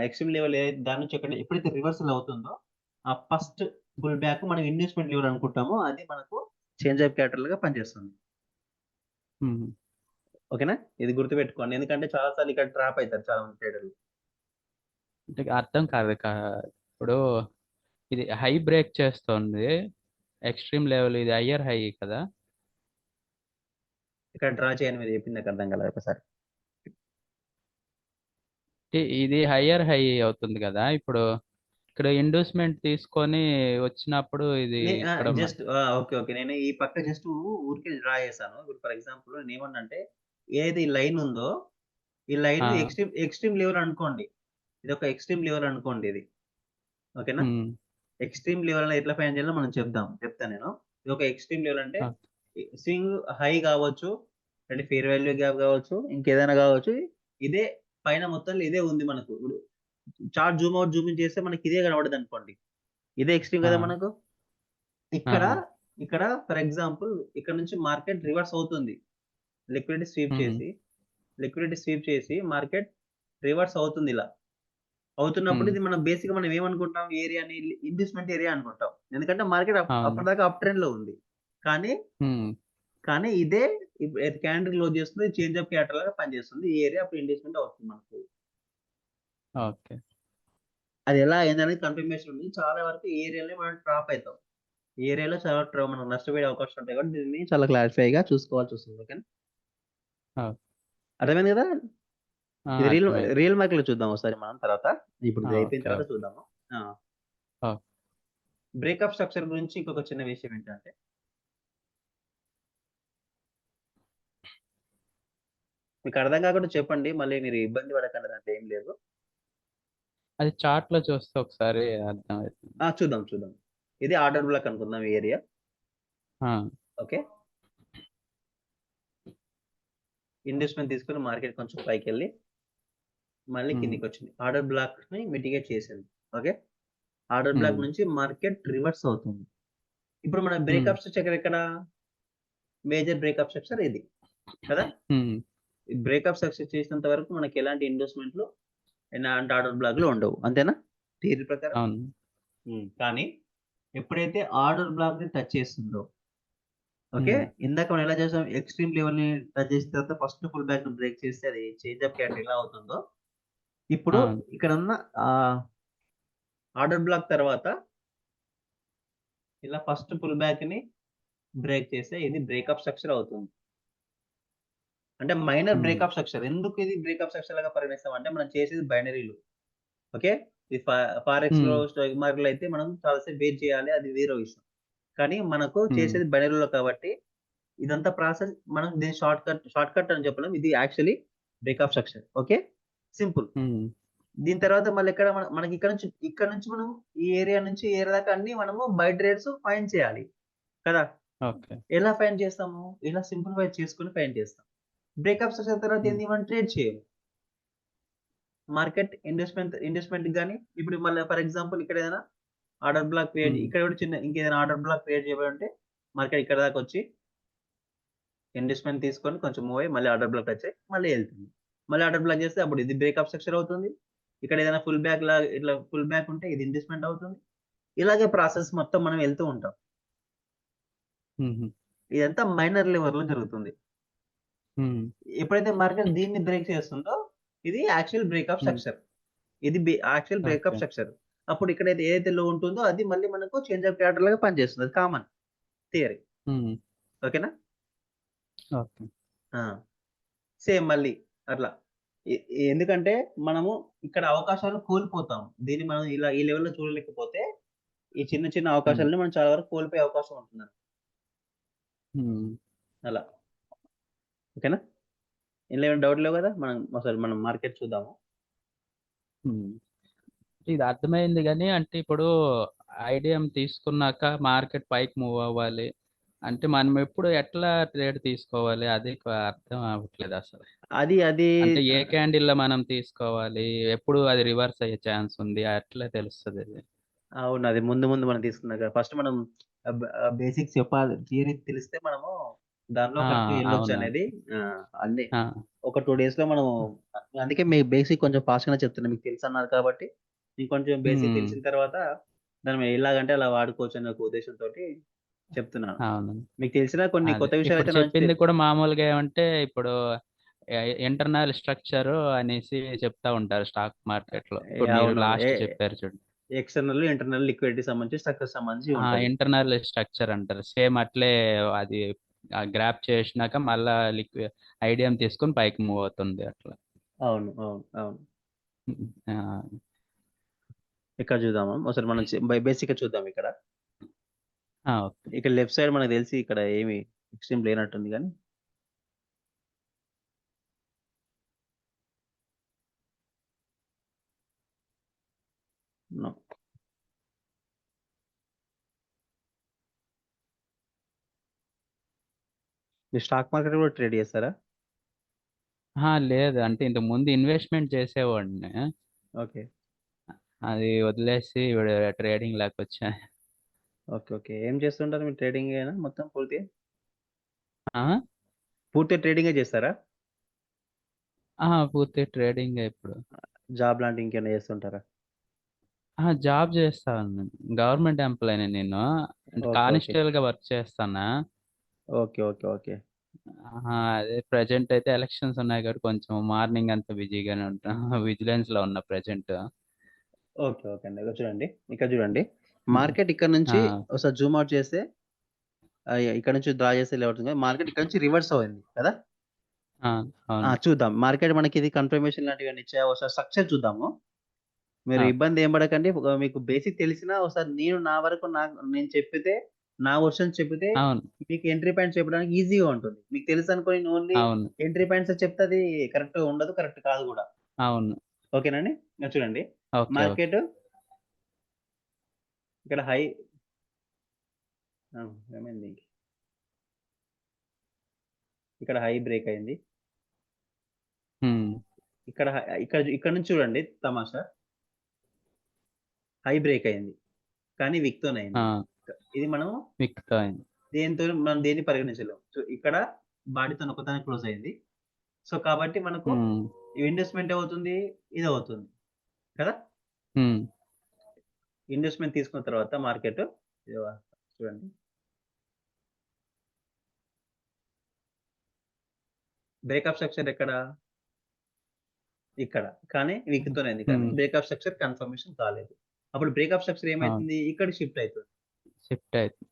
S1: ఎక్స్‌ట్రీమ్ లెవెల్ దాని నుంచి ఎప్పుడైతే రివర్సల్ అవుతుందో, ఆ ఫస్ట్ పుల్ బ్యాక్ మనం ఇన్వెస్ట్‌మెంట్ లెవెల్ అనుకుంటామో, అది మనకు చేంజ్ ఆఫ్ క్యారెక్టర్ లాగా పనిచేస్తుంది.
S2: హ్మ్.
S1: ఓకేనా? ఇది గుర్తుపెట్టుకోండి. ఎందుకంటే చాలా సార్లు ఇక్కడ ట్రాప్ అయితారు చాలా మంది ట్రేడర్లు.
S2: అంటే అర్థం కాదు. ఇప్పుడు ఇది హై బ్రేక్ చేస్తుంది. ఎక్స్‌ట్రీమ్ లెవెల్ ఇది హయ్యర్ హై కదా!
S1: ఇక్కడ డ్రా చేయని మీరు చెప్పింది నాకు అర్థం కాలేదు ఒకసారి.
S2: ఇది హయ్యర్ హై అవుతుంది కదా! ఇప్పుడు ఇక్కడ ఇండ్యూస్‌మెంట్ తీసుకొని వచ్చినప్పుడు ఇది ఇక్కడ
S1: జస్ట్ ఓకే. ఓకే. నేను ఈ పక్క జస్ట్ ఊరికే డ్రా చేశాను. ఇప్పుడు ఫర్ ఎగ్జాంపుల్ నేనేమన్నానంటే, ఏది లైన్ ఉందో, ఈ లైన్
S2: ఆ!
S1: ఎక్స్‌ట్రీమ్ లెవెల్ అనుకోండి. ఇదొక ఎక్స్‌ట్రీమ్ లెవెల్ అనుకోండి ఇది. ఓకేనా?
S2: హ్మ్.
S1: ఎక్స్‌ట్రీమ్ లెవెల్‌లో ఎట్లా ఫైండ్ చేయాలో మనం చెప్తా నేను. ఇదొక ఎక్స్‌ట్రీమ్ లెవెల్ అంటే
S2: ఓకే.
S1: స్వింగ్ హై గావచ్చు, అంటే ఫెయిర్ వాల్యూ గ్యాప్ గావచ్చు, ఇంకేదైనా గావచ్చు. ఇదే పైన మొత్తంలో ఇదే ఉంది మనకు. ఇప్పుడు chart Zoom out, Zoom in చేస్తే మనకి ఇదే కనపడదనుకోండి. ఇదే ఎక్స్‌ట్రీమ్
S2: ఆ!
S1: గదా మనకు.
S2: ఆ!
S1: ఇక్కడ, ఇక్కడ ఫర్ ఎగ్జాంపుల్ ఇక్కడ నుంచి మార్కెట్ రివర్స్ అవుతుంది. లిక్విడిటీ స్వీప్
S2: హ్మ్.
S1: చేసి, లిక్విడిటీ స్వీప్ చేసి మార్కెట్ రివర్స్ అవుతుంది ఇలా. అవుతున్నప్పుడు
S2: ఉమ్,
S1: ఇది మనం బేసిక్‌గా మనం ఏమనుకుంటాం ఏరియాని ఇన్వెస్ట్‌మెంట్ ఏరియా అనుకుంటాం. ఎందుకంటే మార్కెట్
S2: అవును.
S1: అప్పటిదాకా అప్ ట్రెండ్‌లో ఉంది. కానీ,
S2: ఉమ్,
S1: ఇదే క్యాండిల్ క్లోజ్ చేస్తుంది. చేంజ్ ఆఫ్ క్యాపిటల్ లాగా పనిచేస్తుంది. ఈ ఏరియా అప్పుడు ఇన్వెస్ట్‌మెంట్ అవుతుంది మనకు.
S2: ఓకే.
S1: అది ఎలా అయిందనేది కన్ఫర్మేషన్ ఉంది. చాలా వరకు ఈ ఏరియా‌లోనే మనం డ్రాప్ అయితాం. ఈ ఏరియాలో చాలా మనం నష్టపోయే అవకాశాలు ఉంటాయి కాబట్టి దీన్ని చాలా క్లారిఫై‌గా చూసుకోవాల్సొస్తుంది. ఓకేనా?
S2: ఓకే.
S1: అర్థమైంది కదా! ఇది
S2: అర్థమైంది.
S1: రియల్ మార్కెట్‌లో చూద్దాం ఒకసారి మనం తర్వాత. ఇప్పుడు ఇది అయిపోయిన
S2: ఓకే,
S1: తర్వాత
S2: ఓకే.
S1: చూద్దాము. ఆ!
S2: ఓకే.
S1: బ్రేకప్ స్ట్రక్చర్ గురించి ఇంకొక చిన్న విషయం ఏంటంటే, మీకు అర్థం కాకుండా చెప్పండి. మళ్ళీ మీరు ఇబ్బంది పడకండి దాంట్లో ఏం లేదు.
S2: అది చార్ట్‌లో చూస్తే ఒకసారి అర్థమవుతుంది.
S1: చూద్దాం. చూద్దాం. ఇది ఆర్డర్ బ్లాక్ అనుకుందాం ఈ ఏరియా.
S2: ఆ!
S1: ఓకే. ఇన్వెస్ట్‌మెంట్ తీసుకొని మార్కెట్ కొంచెం పైకెళ్ళి మళ్ళీ
S2: హ్మ్.
S1: కిందకొచ్చింది. ఆర్డర్ బ్లాక్‌ని మిటిగేట్ చేసింది. ఓకే. ఆర్డర్
S2: హ్మ్.
S1: బ్లాక్ నుంచి మార్కెట్ రివర్స్ అవుతుంది. ఇప్పుడు మన
S2: హ్మ్.
S1: బ్రేకప్ స్ట్రక్చర్ ఎక్కడ? మేజర్ బ్రేకప్ స్ట్రక్చర్ ఇది. కదా!
S2: హ్మ్.
S1: ఈ బ్రేకప్ స్ట్రక్చర్ చేసినంత వరకు మనకి ఎలాంటి ఇన్వెస్ట్‌మెంట్‌లు ఎలాంటి ఆర్డర్ బ్లాక్‌లు ఉండవు. అంతేనా? థియరీ ప్రకారం.
S2: అవును.
S1: కానీ ఎప్పుడైతే ఆర్డర్ బ్లాక్‌ని టచ్ చేస్తుందో ఓకే.
S2: హ్మ్.
S1: ఇందాక మనం ఎలా చేసాం ఎక్స్‌ట్రీమ్ లెవెల్‌ని టచ్ చేసిన తర్వాత ఫస్ట్ పుల్ బ్యాక్‌ని బ్రేక్ చేస్తే అది చేంజ్ ఆఫ్ క్యారెక్టర్ ఎలా అవుతుందో, ఇప్పుడు
S2: అవును.
S1: ఇక్కడున్న ఆహ్, ఆర్డర్ బ్లాక్ తర్వాత ఇలా ఫస్ట్ పుల్ బ్యాక్‌ని బ్రేక్ చేస్తే ఇది బ్రేకప్ స్ట్రక్చర్ అవుతుంది. అంటే మైనర్
S2: హ్మ్.
S1: Breakup structure. ఎందుకు ఇది బ్రేకప్ స్ట్రక్చర్ లాగా పరిగణిస్తాం అంటే మనం చేసేది బైనరీలు. ఓకే. ఈ ఫారెక్స్‌లో,
S2: హ్మ్.
S1: స్టాక్ మార్కెట్‌లో అయితే మనం చాలా సేపు వెయిట్ చేయాలి. అది వేరే విషయం. కానీ మనకు
S2: హ్మ్.
S1: చేసేది బైనరీలో కాబట్టి ఇదంతా ప్రాసెస్ మనం దీన్ని షార్ట్‌కట్ అని చెప్పలేం. ఇది actually breakup structure. Okay. Simple.
S2: హ్మ్.
S1: దీని తర్వాత మళ్ళీ ఎక్కడ మనకి ఇక్కడ నుంచి మనం ఈ ఏరియా నుంచి ఈ ఏరియా దాకా అన్నీ మనము బై ట్రేడ్స్ ఫైండ్ చేయాలి. కదా!
S2: ఓకే.
S1: ఎలా ఫైండ్ చేస్తాము? ఇలా సింప్లిఫై చేసుకొని ఫైండ్ చేస్తాం. బ్రేకప్ స్ట్రక్చర్ తర్వాత
S2: హ్మ్.
S1: ఏంది మనం ట్రేడ్ చేయము. మార్కెట్ ఇన్వెస్ట్‌మెంట్‌కి గాని ఇప్పుడు మళ్ళీ ఫర్ ఎగ్జాంపుల్ ఇక్కడ ఏదైనా ఆర్డర్ బ్లాక్ క్రియేట్
S2: హ్మ్.
S1: ఇక్కడ కూడా చిన్న ఇంకేదైనా ఆర్డర్ బ్లాక్ క్రియేట్ చేయబడుంటే మార్కెట్ ఇక్కడ దాకా వచ్చి ఇన్వెస్ట్‌మెంట్ తీసుకొని కొంచెం మూవ్ అయ్యి మళ్ళీ ఆర్డర్ బ్లాక్ టచ్ అయ్యి మళ్ళీ ఎళ్తుంది. మళ్ళీ ఆర్డర్ బ్లాక్ చేస్తే అప్పుడు ఇది బ్రేకప్ స్ట్రక్చర్ అవుతుంది. ఇక్కడ ఏదైనా ఫుల్ బ్యాక్ లాగా ఇట్లా ఫుల్ బ్యాక్ ఉంటే ఇది ఇన్వెస్ట్‌మెంట్ అవుతుంది. ఇలాగే ప్రాసెస్ మొత్తం మనం వెళ్తూ ఉంటాం.
S2: హుహు.
S1: ఇదంతా మైనర్ లెవెల్‌లో జరుగుతుంది.
S2: హ్మ్.
S1: ఎప్పుడైతే మార్కెట్ దీన్ని బ్రేక్ చేస్తుందో ఇది యాక్చువల్ బ్రేకప్
S2: హ్మ్.
S1: స్ట్రక్చర్. ఇది యాక్చువల్ బ్రేకప్
S2: ఓకే.
S1: స్ట్రక్చర్. అప్పుడు ఇక్కడైతే ఏదైతే లో ఉంటుందో అది మళ్ళీ మనకు చేంజ్ ఆఫ్ క్యారెక్టర్ లాగా పనిచేస్తుంది. అది కామన్ థియరీ.
S2: హ్మ్.
S1: ఓకేనా?
S2: ఓకే.
S1: ఆ! సేమ్ మళ్ళీ అట్లా. ఎ ఎందుకంటే మనము ఇక్కడ అవకాశాలు కోల్పోతాం. దీన్ని మనం ఇలా ఈ లెవెల్‌లో చూడలేకపోతే ఈ చిన్న చిన్న
S2: హ్మ్.
S1: అవకాశాలను మనం చాలా వరకు కోల్పోయే అవకాశం ఉంటుంది.
S2: హ్మ్.
S1: అలా. ఓకేనా? ఇందులో ఏమైనా డౌట్ లేవు గదా! మనం మార్కెట్ చూద్దాము.
S2: హ్మ్. ఇది అర్థమైంది గానీ, అంటే ఇప్పుడు ఐడిఎం తీసుకున్నాక మార్కెట్ పైకి మూవ్ అవ్వాలి. అంటే మనం ఎప్పుడు ఎట్లా ట్రేడ్ తీసుకోవాలి? అది అర్థం అవ్వట్లేదసలు.
S1: అది అది
S2: అంటే ఏ
S1: ఆహ్,
S2: క్యాండిల్‌లో మనం తీసుకోవాలి? ఎప్పుడు అది రివర్స్ అయ్యే ఛాన్స్ ఉంది? ఎట్లా తెలుస్తదది?
S1: అవును. అది ముందు ముందు మనం తీసుకున్నాక ఫస్ట్ మనం బేసిక్స్ చెప్పాలి. థియరీ తెలిస్తే మనము దానిలో
S2: ఆ!
S1: కరెక్ట్‌గా
S2: అవును.
S1: ఎళ్ళొచ్చనేది అన్నీ
S2: ఆ!
S1: ఒక 2 డేస్‌లో మనము అందుకే మీ బేసిక్ కొంచెం ఫాస్ట్‌గానే చెప్తున్నా. మీకు తెలుసన్నారు కాబట్టి, ఇంకొంచెం బేసిక్
S2: హ్మ్.
S1: తెలిసిన తర్వాత దాన్ని ఎలాగంటే అలా వాడుకోవచ్చనే ఒక ఉద్దేశంతోటి చెప్తున్నాను.
S2: అవును.
S1: మీకు తెలిసిన కొన్ని
S2: అదే.
S1: కొత్త
S2: ఇప్పుడు
S1: విషయాలైతే నా నుంచి
S2: చెప్పింది కూడా మామూలుగా ఏమంటే ఇప్పుడు ఇంటర్నల్ స్ట్రక్చర్ అనేసి చెప్తా ఉంటారు స్టాక్ మార్కెట్‌లో. ఇప్పుడు మీరు
S1: అవునవును.
S2: లాస్ట్ చెప్పారు చూడండి.
S1: ఎక్స్‌టర్నల్, ఇంటర్నల్ లిక్విడిటీ సంబంధించి స్ట్రక్చర్ సంబంధించి ఉంటది.
S2: ఇంటర్నల్ స్ట్రక్చర్ అంటారు. సేమ్ అట్లే అది గ్రాబ్ చేసినాక మళ్ళా ఐడియం తీసుకొని పైకి మూవ్ అవుతుంది అట్లా.
S1: అవును. అవును. అవును.
S2: ఆ!
S1: ఇక్కడ చూద్దామా? ఒకసారి మనం బేసిక్‌గా చూద్దాం ఇక్కడ.
S2: ఆ! ఓకే.
S1: ఇక్కడ లెఫ్ట్ సైడ్ మనకు తెలిసి ఇక్కడ ఏమి ఎక్స్‌ట్రీమ్ లేనట్టుంది గానీ నో. మీరు స్టాక్ మార్కెట్ కూడా ట్రేడ్ చేస్తారా?
S2: లేదు. అంటే ఇంతకు ముందు ఇన్వెస్ట్‌మెంట్ చేసేవాడిని.
S1: ఓకే.
S2: అది వదిలేసి ఇప్పుడు ట్రేడింగ్‌లోకొచ్చా.
S1: ఓకే. ఓకే. ఏం చేస్తుంటారు మీరు ట్రేడింగేనా మొత్తం పూర్తిగా?
S2: ఆ!
S1: పూర్తిగా ట్రేడింగే చేస్తారా?
S2: పూర్తి ట్రేడింగే ఇప్పుడు.
S1: జాబ్ లాంటి ఇంకేమైనా చేస్తుంటారా?
S2: జాబ్ చేస్తాను. గవర్నమెంట్ ఎంప్లాయీని నేను. అంటే
S1: ఓకే. ఓకే.
S2: కానిస్టేబుల్‌గా వర్క్ చేస్తానా.
S1: ఓకే. ఓకే. ఓకే.
S2: అదే ప్రెజెంట్ అయితే ఎలక్షన్స్ ఉన్నాయి కాబట్టి కొంచెం మార్నింగ్ అంతా బిజీగానే ఉంటా. విజిలెన్స్‌లో ఉన్నా ప్రెజెంట్.
S1: ఓకే. ఓకే అండి. ఇగో చూడండి. ఇక్కడ చూడండి.
S2: హ్మ్.
S1: మార్కెట్ ఇక్కడ
S2: ఆ!
S1: నుంచి ఒకసారి జూమ్ ఔట్ చేస్తే ఇక్కడ నుంచి డ్రా చేస్తే ఇలా అవుతుంది. మార్కెట్ ఇక్కడ నుంచి రివర్స్ అయింది కదా!
S2: ఆ! అవును.
S1: చూద్దాం. మార్కెట్ మనకి ఇది కన్ఫర్మేషన్ లాంటివేమైనా ఇచ్చాయా? ఒకసారి స్ట్రక్చర్ చూద్దాము. మీరు
S2: ఓకే.
S1: ఇబ్బంది ఏం పడకండి. మీకు బేసిక్ తెలిసినా ఒకసారి నేను నా వరకు నేను చెప్పితే, నా వర్షన్ చెప్పితే
S2: అవును.
S1: మీకు ఎంట్రీ పాయింట్స్ చెప్పడానికి ఈజీగా ఉంటుంది. మీకు తెలుసనుకోని నేను ఓన్లీ
S2: అవును.
S1: ఎంట్రీ పాయింట్సే చెప్తే అది కరెక్ట్‌గా ఉండదు. కరెక్ట్ కాదు గూడా.
S2: అవును.
S1: ఓకేనండి? ఇంగ చూడండి.
S2: ఓకే. ఓకే.
S1: మార్కెట్ ఇక్కడ హై ఆ! ఏమైంది? ఇక్కడ హై బ్రేక్ అయింది.
S2: హ్మ్.
S1: ఇక్కడ నుంచి చూడండి తమాషా. హై బ్రేక్ అయింది. కానీ విక్‌తోనే అయింది.
S2: ఆ!
S1: ఇది మనం
S2: విక్‌తో అయింది.
S1: మనం దేన్ని పరిగణించలేము. సో, ఇక్కడ బాడీతోని ఒక్కదానికి క్లోజ్ అయింది. సో, కాబట్టి మనకు
S2: హ్మ్.
S1: ఇన్వెస్ట్‌మెంట్ అవుతుంది. ఇదవుతుంది. కదా!
S2: హ్మ్.
S1: ఇన్వెస్ట్‌మెంట్ తీసుకున్న తర్వాత మార్కెట్ చూడండి. బ్రేకప్ స్ట్రక్చర్ ఎక్కడ? ఇక్కడ. కానీ వీక్‌తోనే అయింది. కానీ
S2: హ్మ్.
S1: బ్రేకప్ స్ట్రక్చర్ కన్ఫర్మేషన్ కాలేదు. అప్పుడు బ్రేకప్ స్ట్రక్చర్
S2: అవును.
S1: ఏమైతుంది? ఇక్కడికి షిఫ్ట్ అయితది.
S2: షిఫ్ట్ అయితుంది.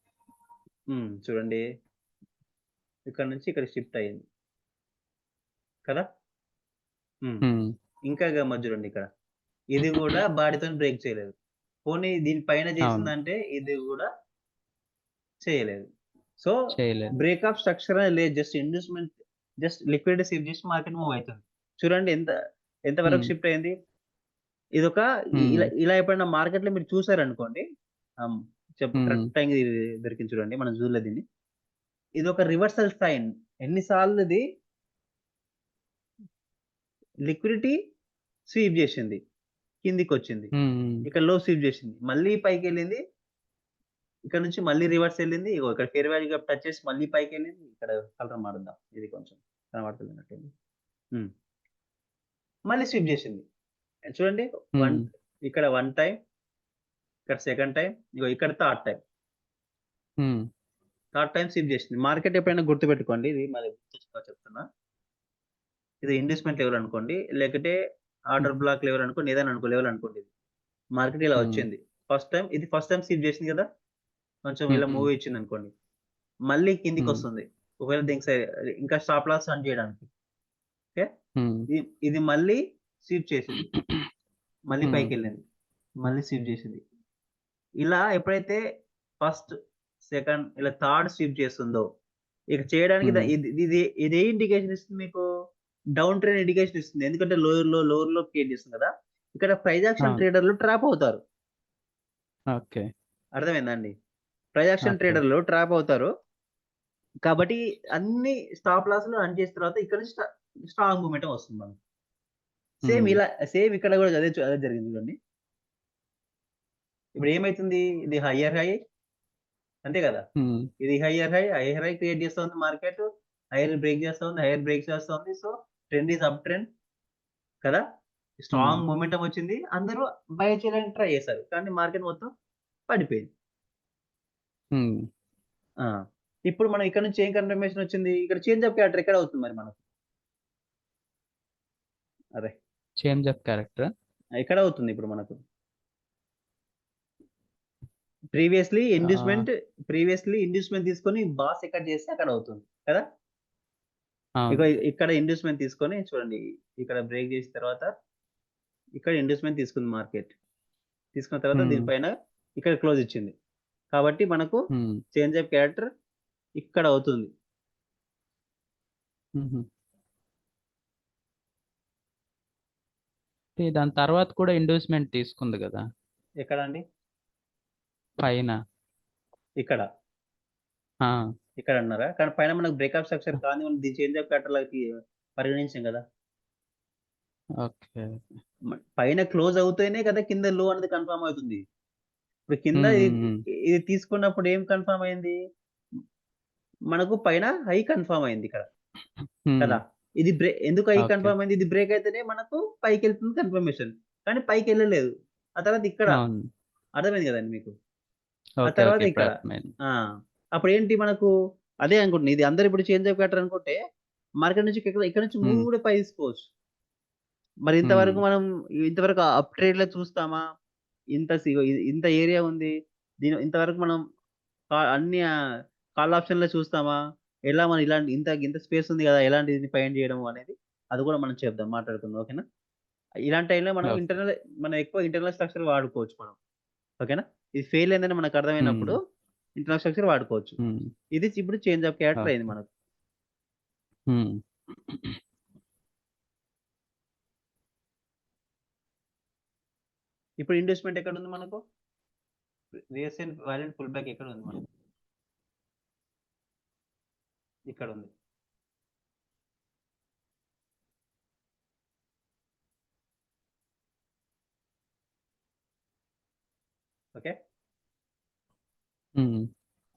S1: చూడండి. ఇక్కడ నుంచి ఇక్కడికి షిఫ్ట్ అయింది. కదా! హ్మ్.
S2: హ్మ్.
S1: ఇంకా గమ్మత్తు చూడండి ఇక్కడ. ఇది గూడా బాడీతోని బ్రేక్ చేయలేదు. పోనీ దీని పైన
S2: అవును.
S1: చేసిందంటే ఇది గూడా చేయలేదు. సో,
S2: చేయలేదు.
S1: బ్రేకప్ స్ట్రక్చర్ అనేది లేదు. జస్ట్ లిక్విడిటీ సేవ్ చేసి మార్కెట్ మూవ్ అయితుంది. చూడండి ఎంత వరకు
S2: హ్మ్.
S1: షిఫ్ట్ అయింది. ఇదొక
S2: హ్మ్.
S1: ఇలా ఎప్పుడైనా మార్కెట్‌లో మీరు చూసారనుకోండి. ఆహ్,
S2: హ్మ్.
S1: కరెక్ట్ టైంకి ఇది దొరికింది చూడండి. మనం చూడలేదు దీన్ని. ఇదొక రివర్సల్ సైన్. ఎన్ని సార్లు ఇది లిక్విడిటీ స్వీప్ చేసింది. కిందికొచ్చింది.
S2: హ్మ్. హ్మ్.
S1: ఇక్కడ లో స్వీప్ చేసింది. మళ్ళీ పైకెళ్ళింది. ఇక్కడ నుంచి మళ్ళీ రివర్స్ ఎళ్ళింది. ఇగో ఇక్కడ ఫెయిర్ వాల్యూ గ్యాప్ టచ్ చేసి మళ్ళీ పైకెళ్ళింది. ఇక్కడ కలర్ మారుద్దాం. ఇది కొంచెం కనబడతలేనట్టుంది. హ్మ్. మళ్ళీ స్విప్ జేసింది. చూడండి. వన్
S2: హ్మ్.
S1: ఇక్కడ వన్ టైమ్, ఇక్కడ సెకండ్ టైమ్, ఇగో ఇక్కడ థర్డ్ టైమ్.
S2: హ్మ్.
S1: థర్డ్ టైమ్ స్విప్ జేసింది. మార్కెట్ ఎప్పుడైనా గుర్తుపెట్టుకోండి. ఇది మరి గుర్తుంచుకో చెప్తున్నా. ఇది ఇండస్‌మెంట్ లెవెల్ అనుకోండి. లేకపోతే ఆర్డర్
S2: హుహు.
S1: బ్లాక్ లెవెల్ అనుకోండి. ఏదైనా అనుకో లెవెల్ అనుకోండి ఇది. మార్కెట్ ఇలా
S2: హ్మ్.
S1: వచ్చింది. ఫస్ట్ టైమ్ స్విప్ జేసింది గదా! కొంచెం ఇలా
S2: హ్మ్.
S1: మూవ్ ఇచ్చిందనుకోండి. మళ్ళీ
S2: హ్మ్.
S1: కిందికొస్తుంది. ఒకవేళ దీనికి ఇంకా స్టాప్ లాస్ రన్ చేయడానికి. ఓకే.
S2: హ్మ్.
S1: ఇది మళ్ళీ స్వీప్ చేసింది. మళ్ళీ
S2: హ్మ్.
S1: పైకెళ్ళింది. మళ్ళీ స్వీప్ చేసింది. ఇలా ఎప్పుడైతే ఫస్ట్, సెకండ్ ఇలా థర్డ్ స్వీప్ చేస్తుందో, ఇక చేయడానికి ద
S2: హ్మ్.
S1: ఇది ఇది ఇదే ఇండికేషన్ ఇస్తుంది మీకు? డౌన్ ట్రెండ్ ఇండికేషన్ ఇస్తుంది. ఎందుకంటే లోయర్‌లో క్రియేట్ చేస్తుంది కదా! ఇక్కడ ప్రైస్ యాక్షన్
S2: అవును.
S1: ట్రేడర్‌లు ట్రాప్ అవుతారు.
S2: ఓకే.
S1: అర్థమైందా అండి? Price action
S2: okay.
S1: ట్రేడర్‌లు ట్రాప్ అవుతారు. కాబట్టి అన్ని స్టాప్ లాస్‌లు రన్ చేసిన తర్వాత ఇక్కడ నుంచి స్ట్రాంగ్ మొమెంటం వస్తుంది మనకి.
S2: హ్మ్.
S1: సేమ్ ఇక్కడ కూడా అదే జరిగింది చూడండి. ఇప్పుడు ఏమైతుంది? ఇది హైయర్ హై అంతే కదా!
S2: హ్మ్.
S1: ఇది హైయర్ హై క్రియేట్ చేస్తుంది మార్కెట్. హైయర్ బ్రేక్ చేస్తుంది. హైయర్ బ్రేక్ చేస్తుంది. So, trend is up trend కదా!
S2: హ్మ్.
S1: స్ట్రాంగ్ మొమెంటమ్ వచ్చింది. అందరూ బై చేయడానికి ట్రై చేశారు. కానీ మార్కెట్ మొత్తం పడిపోయింది.
S2: హ్మ్.
S1: ఆ! ఇప్పుడు మనం ఇక్కడ నుంచి ఏం కన్ఫర్మేషన్ వచ్చింది? ఇక్కడ చేంజ్ ఆఫ్ క్యారెక్టర్ ఎక్కడ అవుతుంది మరి మనకు? అరే!
S2: చేంజ్ ఆఫ్ క్యారెక్టరా?
S1: ఎక్కడ అవుతుంది ఇప్పుడు మనకు? ప్రీవియస్‌లీ
S2: ఆహ్,
S1: ఇండ్యూస్‌మెంట్ తీసుకొని బాస్ ఎక్కడ చేస్తే అక్కడ అవుతుంది. కదా!
S2: అవును.
S1: ఇక్కడ ఇండ్యూస్‌మెంట్ తీసుకొని చూడండి. ఇక్కడ బ్రేక్ చేసిన తర్వాత ఇక్కడ ఇండ్యూస్‌మెంట్ తీసుకుంది మార్కెట్. తీసుకున్న తర్వాత
S2: హ్మ్.
S1: దీనిపైన ఇక్కడ క్లోజ్ ఇచ్చింది. కాబట్టి మనకు
S2: హ్మ్.
S1: చేంజ్ ఆఫ్ క్యారెక్టర్ ఇక్కడ అవుతుంది.
S2: హుహు. దాని తర్వాత కూడా ఇండోస్‌మెంట్ తీసుకుంది గదా!
S1: ఎక్కడండి?
S2: పైన.
S1: ఇక్కడ.
S2: ఆ!
S1: ఇక్కడ అన్నారా? కానీ పైన మనకు బ్రేకప్ స్ట్రక్చర్ కానివ్వండి, దీని చేంజ్ ఆఫ్ క్యారెక్టర్‌లకి పరిగణించాం గదా!
S2: ఓకే.
S1: పైన క్లోజ్ అవుతేనే కదా కింద లో అనేది కన్ఫర్మ్ అవుతుంది. ఇప్పుడు కింద
S2: హ్మ్.
S1: ఇది
S2: హ్మ్. హ్మ్.
S1: ఇది తీసుకున్నప్పుడు ఏం కన్ఫర్మ్ అయింది? మనకు పైన హై కన్ఫర్మ్ అయింది ఇక్కడ.
S2: హ్మ్.
S1: కదా! ఇది ఎందుకు అయి
S2: ఓకే.
S1: కన్ఫర్మ్ అయింది? ఇది బ్రేక్ అయితేనే మనకు పైకి వెళ్తుంది కన్ఫర్మేషన్. కానీ పైకి వెళ్ళలేదు. ఆ తర్వాత ఇక్కడ
S2: అవును.
S1: అర్థమైంది కదండి మీకు. ఆ
S2: ఓకే.
S1: తర్వాత
S2: ఓకే. ఇప్పుడు
S1: ఇక్కడ
S2: అర్థమైంది.
S1: ఆ అప్పుడు ఏంటి మనకు అదే అనుకుంటున్నా. ఇది అందరు ఇప్పుడు చేంజ్ కట్టారు అనుకుంటే మార్కెట్ నుంచి ఇక్కడ నుంచి మూవ్
S2: హ్మ్.
S1: కూడా పై తీసుకోవచ్చు. మరి
S2: హ్మ్.
S1: ఇంతవరకు అప్ ట్రేడ్ లో చూస్తామా? ఇంత ఏరియా ఉంది. ఇంతవరకు మనం అన్ని కాల్ ఆప్షన్‌లో చూస్తామా? ఎలా మనం ఇలాంటి ఇంత స్పేస్ ఉంది గదా! ఎలాంటిది ఫైండ్ చేయడం అనేది అది కూడా మనం చెప్దాం మాట్లాడుకుందాం. ఓకేనా? ఇలాంటి టైంలో
S2: ఓకే.
S1: మనం ఎక్కువ ఇంటర్నల్ స్ట్రక్చర్ వాడుకోవచ్చు మనం. ఓకేనా? ఇది ఫెయిల్ అయిందని మనకు
S2: హ్మ్.
S1: అర్థమైనప్పుడు ఇంటర్నల్ స్ట్రక్చర్ వాడుకోవచ్చు.
S2: హ్మ్.
S1: ఇది ఇప్పుడు చేంజ్ ఆఫ్ క్యారెక్టర్ అయింది
S2: ఓకే.
S1: మనకు.
S2: హ్మ్.
S1: ఇప్పుడు ఇన్వెస్ట్‌మెంట్ ఎక్కడుంది మనకు? రీసెంట్ వాలిడ్ పుల్ బ్యాక్ ఎక్కడుంది మనకు? ఇక్కడుంది. ఓకే.
S2: హ్మ్.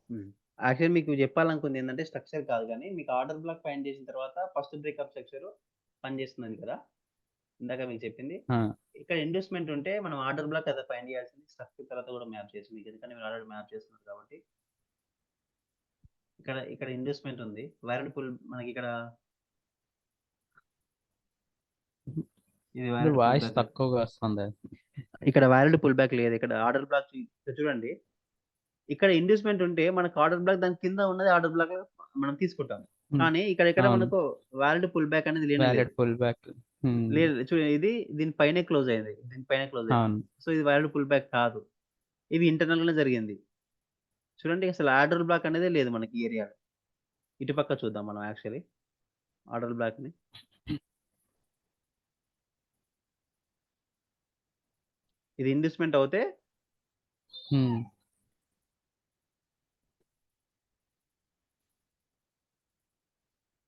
S1: హ్మ్. యాక్చువల్లీ మీకు చెప్పాలనుకుందేంటంటే స్ట్రక్చర్ కాదు గానీ, మీకు ఆర్డర్ బ్లాక్ ఫైండ్ చేసిన తర్వాత ఫస్ట్ బ్రేకప్ స్ట్రక్చర్ పనిచేస్తుందని కదా! ఇందాక మీకు చెప్పింది.
S2: ఆ!
S1: ఇక్కడ ఇన్వెస్ట్‌మెంట్ ఉంటే మనం ఆర్డర్ బ్లాక్ కదా ఫైండ్ చేయాల్సింది. స్ట్రక్చర్ తర్వాత కూడా మ్యాప్ చేసి మీకు ఎందుకంటే మీరు ఆల్రెడీ మ్యాప్ చేస్తున్నారు కాబట్టి. ఇక్కడ ఇన్వెస్ట్‌మెంట్ ఉంది. వాలిడ్ పుల్ మనకిక్కడ ఇది
S2: మీ
S1: వాలిడ్ పుల్
S2: వాయిస్
S1: బ్యాక్.
S2: తక్కువగా వస్తుంది.
S1: ఇక్కడ వాలిడ్ పుల్ బ్యాక్ లేదు. ఇక్కడ ఆర్డర్ బ్లాక్ ఇక్కడ చూడండి. ఇక్కడ ఇన్వెస్ట్‌మెంట్ ఉంటే మనకు ఆర్డర్ బ్లాక్ దాని కింద ఉన్నది ఆర్డర్ బ్లాక్‌లో మనం తీసుకుంటాం.
S2: హ్మ్.
S1: కానీ ఇక్కడ
S2: అవును.
S1: మనకు వాలిడ్ పుల్ బ్యాక్ అనేది లేనే లేదు.
S2: Valid pull back. హ్మ్.
S1: లేదు. ఇది దీని పైనే క్లోజ్ అయింది. దీని పైన క్లోజ్ అయింది.
S2: అవును.
S1: సో, ఇది వాలిడ్ పుల్ బ్యాక్ కాదు. ఇది ఇంటర్నల్‌గానే జరిగింది. చూడండి అసలు ఆర్డర్ బ్లాక్ అనేదే లేదు మనకి ఈ ఏరియాలో. ఇటుపక్క చూద్దాం మనం యాక్చువల్లీ ఆర్డర్ బ్లాక్‌ని. ఇది ఇన్వెస్ట్‌మెంట్ అవుతే
S2: హ్మ్.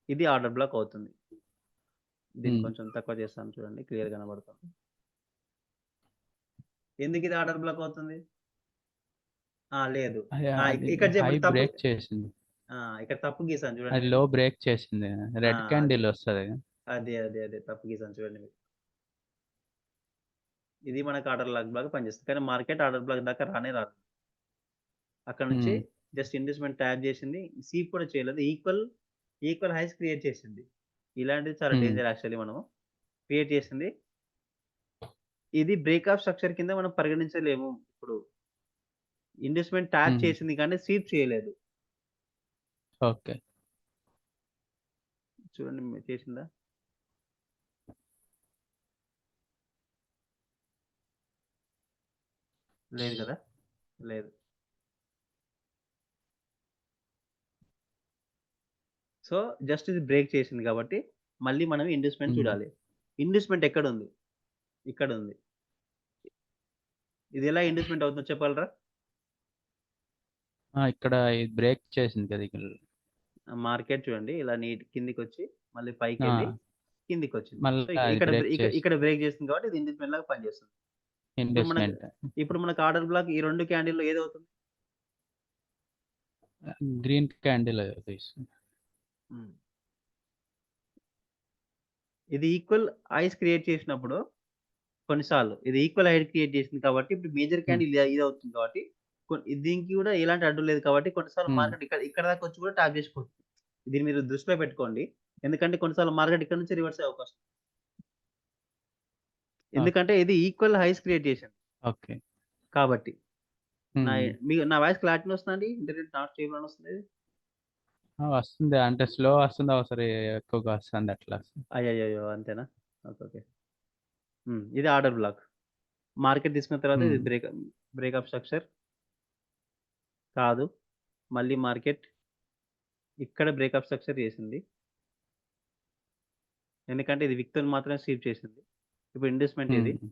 S1: ఇది ఆర్డర్ బ్లాక్ అవుతుంది. దీన్ని
S2: హ్మ్.
S1: కొంచెం తక్కువ చేస్తాను చూడండి క్లియర్‌గా కనబడుతుంది. ఎందుకు ఇది ఆర్డర్ బ్లాక్ అవుతుంది? లేదు.
S2: అది
S1: ఇక్కడ
S2: హై
S1: చెప్పండి తప్పు.
S2: బ్రేక్ చేసింది.
S1: ఇక్కడ తప్పు గీసాను చూడండి
S2: అది
S1: నేను.
S2: లో బ్రేక్ చేసింది.
S1: ఆ!
S2: రెడ్
S1: అది.
S2: క్యాండిల్ వస్తది.
S1: అదే. తప్పు గీసాను చూడండి మీరు. ఇది మనకు ఆర్డర్ బ్లాక్ పనిచేస్తుంది. కానీ మార్కెట్ ఆర్డర్ బ్లాక్ దాకా రానే రాదు. అక్కడ నుంచి
S2: హ్మ్.
S1: జస్ట్ ఇన్వెస్ట్‌మెంట్ ట్యాప్ చేసింది. సీప్ కూడా చేయలేదు. ఈక్వల్ హైస్ క్రియేట్ చేసింది. ఇలాంటిది చాలా
S2: హ్మ్.
S1: డేంజర్ యాక్చువల్లీ మనము. క్రియేట్ చేసింది. ఇది బ్రేక్ ఆఫ్ స్ట్రక్చర్ కింద మనం పరిగణించలేము ఇప్పుడు. ఇన్వెస్ట్‌మెంట్ ట్యాప్
S2: హ్మ్.
S1: చేసింది కానీ స్వీప్ చేయలేదు.
S2: ఓకే.
S1: చూడండి చేసిందా? లేదు కదా! లేదు. సో, జస్ట్ ఇది బ్రేక్ చేసింది కాబట్టి మళ్ళీ మనం ఇన్వెస్ట్‌మెంట్
S2: హ్మ్.
S1: చూడాలి. ఇన్వెస్ట్‌మెంట్ ఎక్కడుంది? ఇక్కడుంది. ఇది ఎలా ఇన్వెస్ట్‌మెంట్ అవుతుందో చెప్పగలరా?
S2: ఇక్కడ ఇది బ్రేక్ చేసింది కదా! ఇక్కడ.
S1: మార్కెట్ చూడండి ఇలా కిందికొచ్చి మళ్ళీ పైకెళ్ళి
S2: ఆ!
S1: కిందికొచ్చింది. సో,
S2: మళ్ళా అది బ్రేక్ చేసి
S1: ఇక్కడ బ్రేక్ చేసింది కాబట్టి ఇది ఇన్వెస్ట్‌మెంట్ లాగా పనిచేస్తుంది. ఇప్పుడు మనకు
S2: ఇన్వెస్ట్‌మెంట్.
S1: ఇప్పుడు మనకు ఆర్డర్ బ్లాక్ ఈ 2 క్యాండిల్‌లో ఏదవుతుంది?
S2: గ్రీన్ క్యాండిల్ తీసుకుంది.
S1: హ్మ్. ఇది ఈక్వల్ హైస్ క్రియేట్ చేసినప్పుడు కొన్నిసార్లు ఇది ఈక్వల్ హై క్రియేట్ చేసింది కాబట్టి ఇప్పుడు మేజర్
S2: హ్మ్.
S1: క్యాండిల్ ఇదవుతుంది కాబట్టి దీనికి కూడా ఎలాంటి అడ్డు లేదు కాబట్టి కొన్నిసార్లు
S2: హ్మ్.
S1: మార్కెట్ ఇక్కడ దాకా వచ్చి కూడా టాప్ చేసిపోతుంది. దీన్ని మీరు దృష్టిలో పెట్టుకోండి. ఎందుకంటే కొన్నిసార్లు మార్కెట్ ఇక్కడ నుంచి రివర్స్ అయ్యే అవకాశం.
S2: ఓకే.
S1: ఎందుకంటే ఇది ఈక్వల్ హైస్ క్రియేట్ చేసింది
S2: ఓకే.
S1: కాబట్టి. నా
S2: హ్మ్.
S1: నా వాయిస్ క్లారిటీ‌గా వస్తుందా అండి? ఇంటర్నెట్ నాట్ స్టేబుల్ అని వస్తుంది.
S2: వస్తుంది. అంటే స్లో వస్తుందా? ఒకసారి ఎక్కువగా వస్తుంది అట్లా.
S1: అయ్యయ్యయ్యో! అంతేనా? ఓకే. ఇది ఆర్డర్ బ్లాక్. మార్కెట్ తీసుకున్న తర్వాత ఇది
S2: హ్మ్.
S1: బ్రేకప్ స్ట్రక్చర్ కాదు. మళ్ళీ మార్కెట్ ఇక్కడ బ్రేకప్ స్ట్రక్చర్ చేసింది. ఎందుకంటే ఇది విక్తోని మాత్రమే స్వీప్ చేసింది. ఇప్పుడు ఇన్వెస్ట్‌మెంట్ ఇది.
S2: హ్మ్.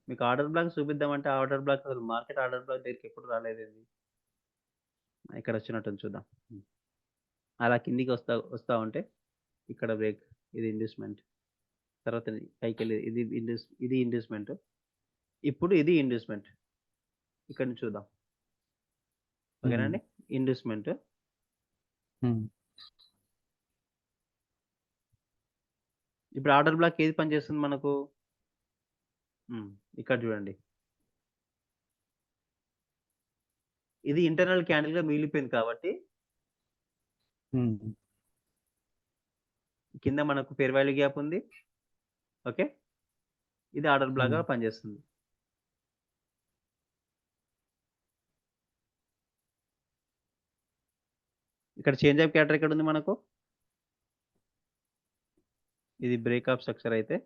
S1: మీకు ఆర్డర్ బ్లాక్ చూపిద్దామంటే ఆర్డర్ బ్లాక్ అసలు మార్కెట్ ఆర్డర్ బ్లాక్ దగ్గరికి ఎప్పుడు రాలేదేంది? ఇక్కడ వచ్చినట్టుంది చూద్దాం. అలా కిందికి వస్తా ఉంటే ఇక్కడ బ్రేక్ ఇది ఇన్వెస్ట్‌మెంట్. తర్వాత పైకెళ్ళి ఇది ఇన్వెస్ట్‌మెంట్. ఇప్పుడు ఇది ఇన్వెస్ట్‌మెంట్. ఇక్కడ నుంచి చూద్దాం. ఓకేనా
S2: హ్మ్.
S1: అండి? ఇన్వెస్ట్‌మెంట్.
S2: హ్మ్.
S1: ఇప్పుడు ఆర్డర్ బ్లాక్ ఏది పనిచేస్తుంది మనకు? ఇక్కడ చూడండి. ఇది ఇంటర్నల్ క్యాండిల్‌గా మిగిలిపోయింది కాబట్టి
S2: హ్మ్.
S1: కింద మనకు ఫెయిర్ వాల్యూ గ్యాప్ ఉంది. ఓకే. ఇది ఆర్డర్ బ్లాక్‌గా
S2: హ్మ్.
S1: పనిచేస్తుంది. ఇక్కడ చేంజ్ ఆఫ్ క్యారెక్టర్ ఎక్కడుంది మనకు? ఇది బ్రేక్ ఆఫ్ స్ట్రక్చర్ అయితే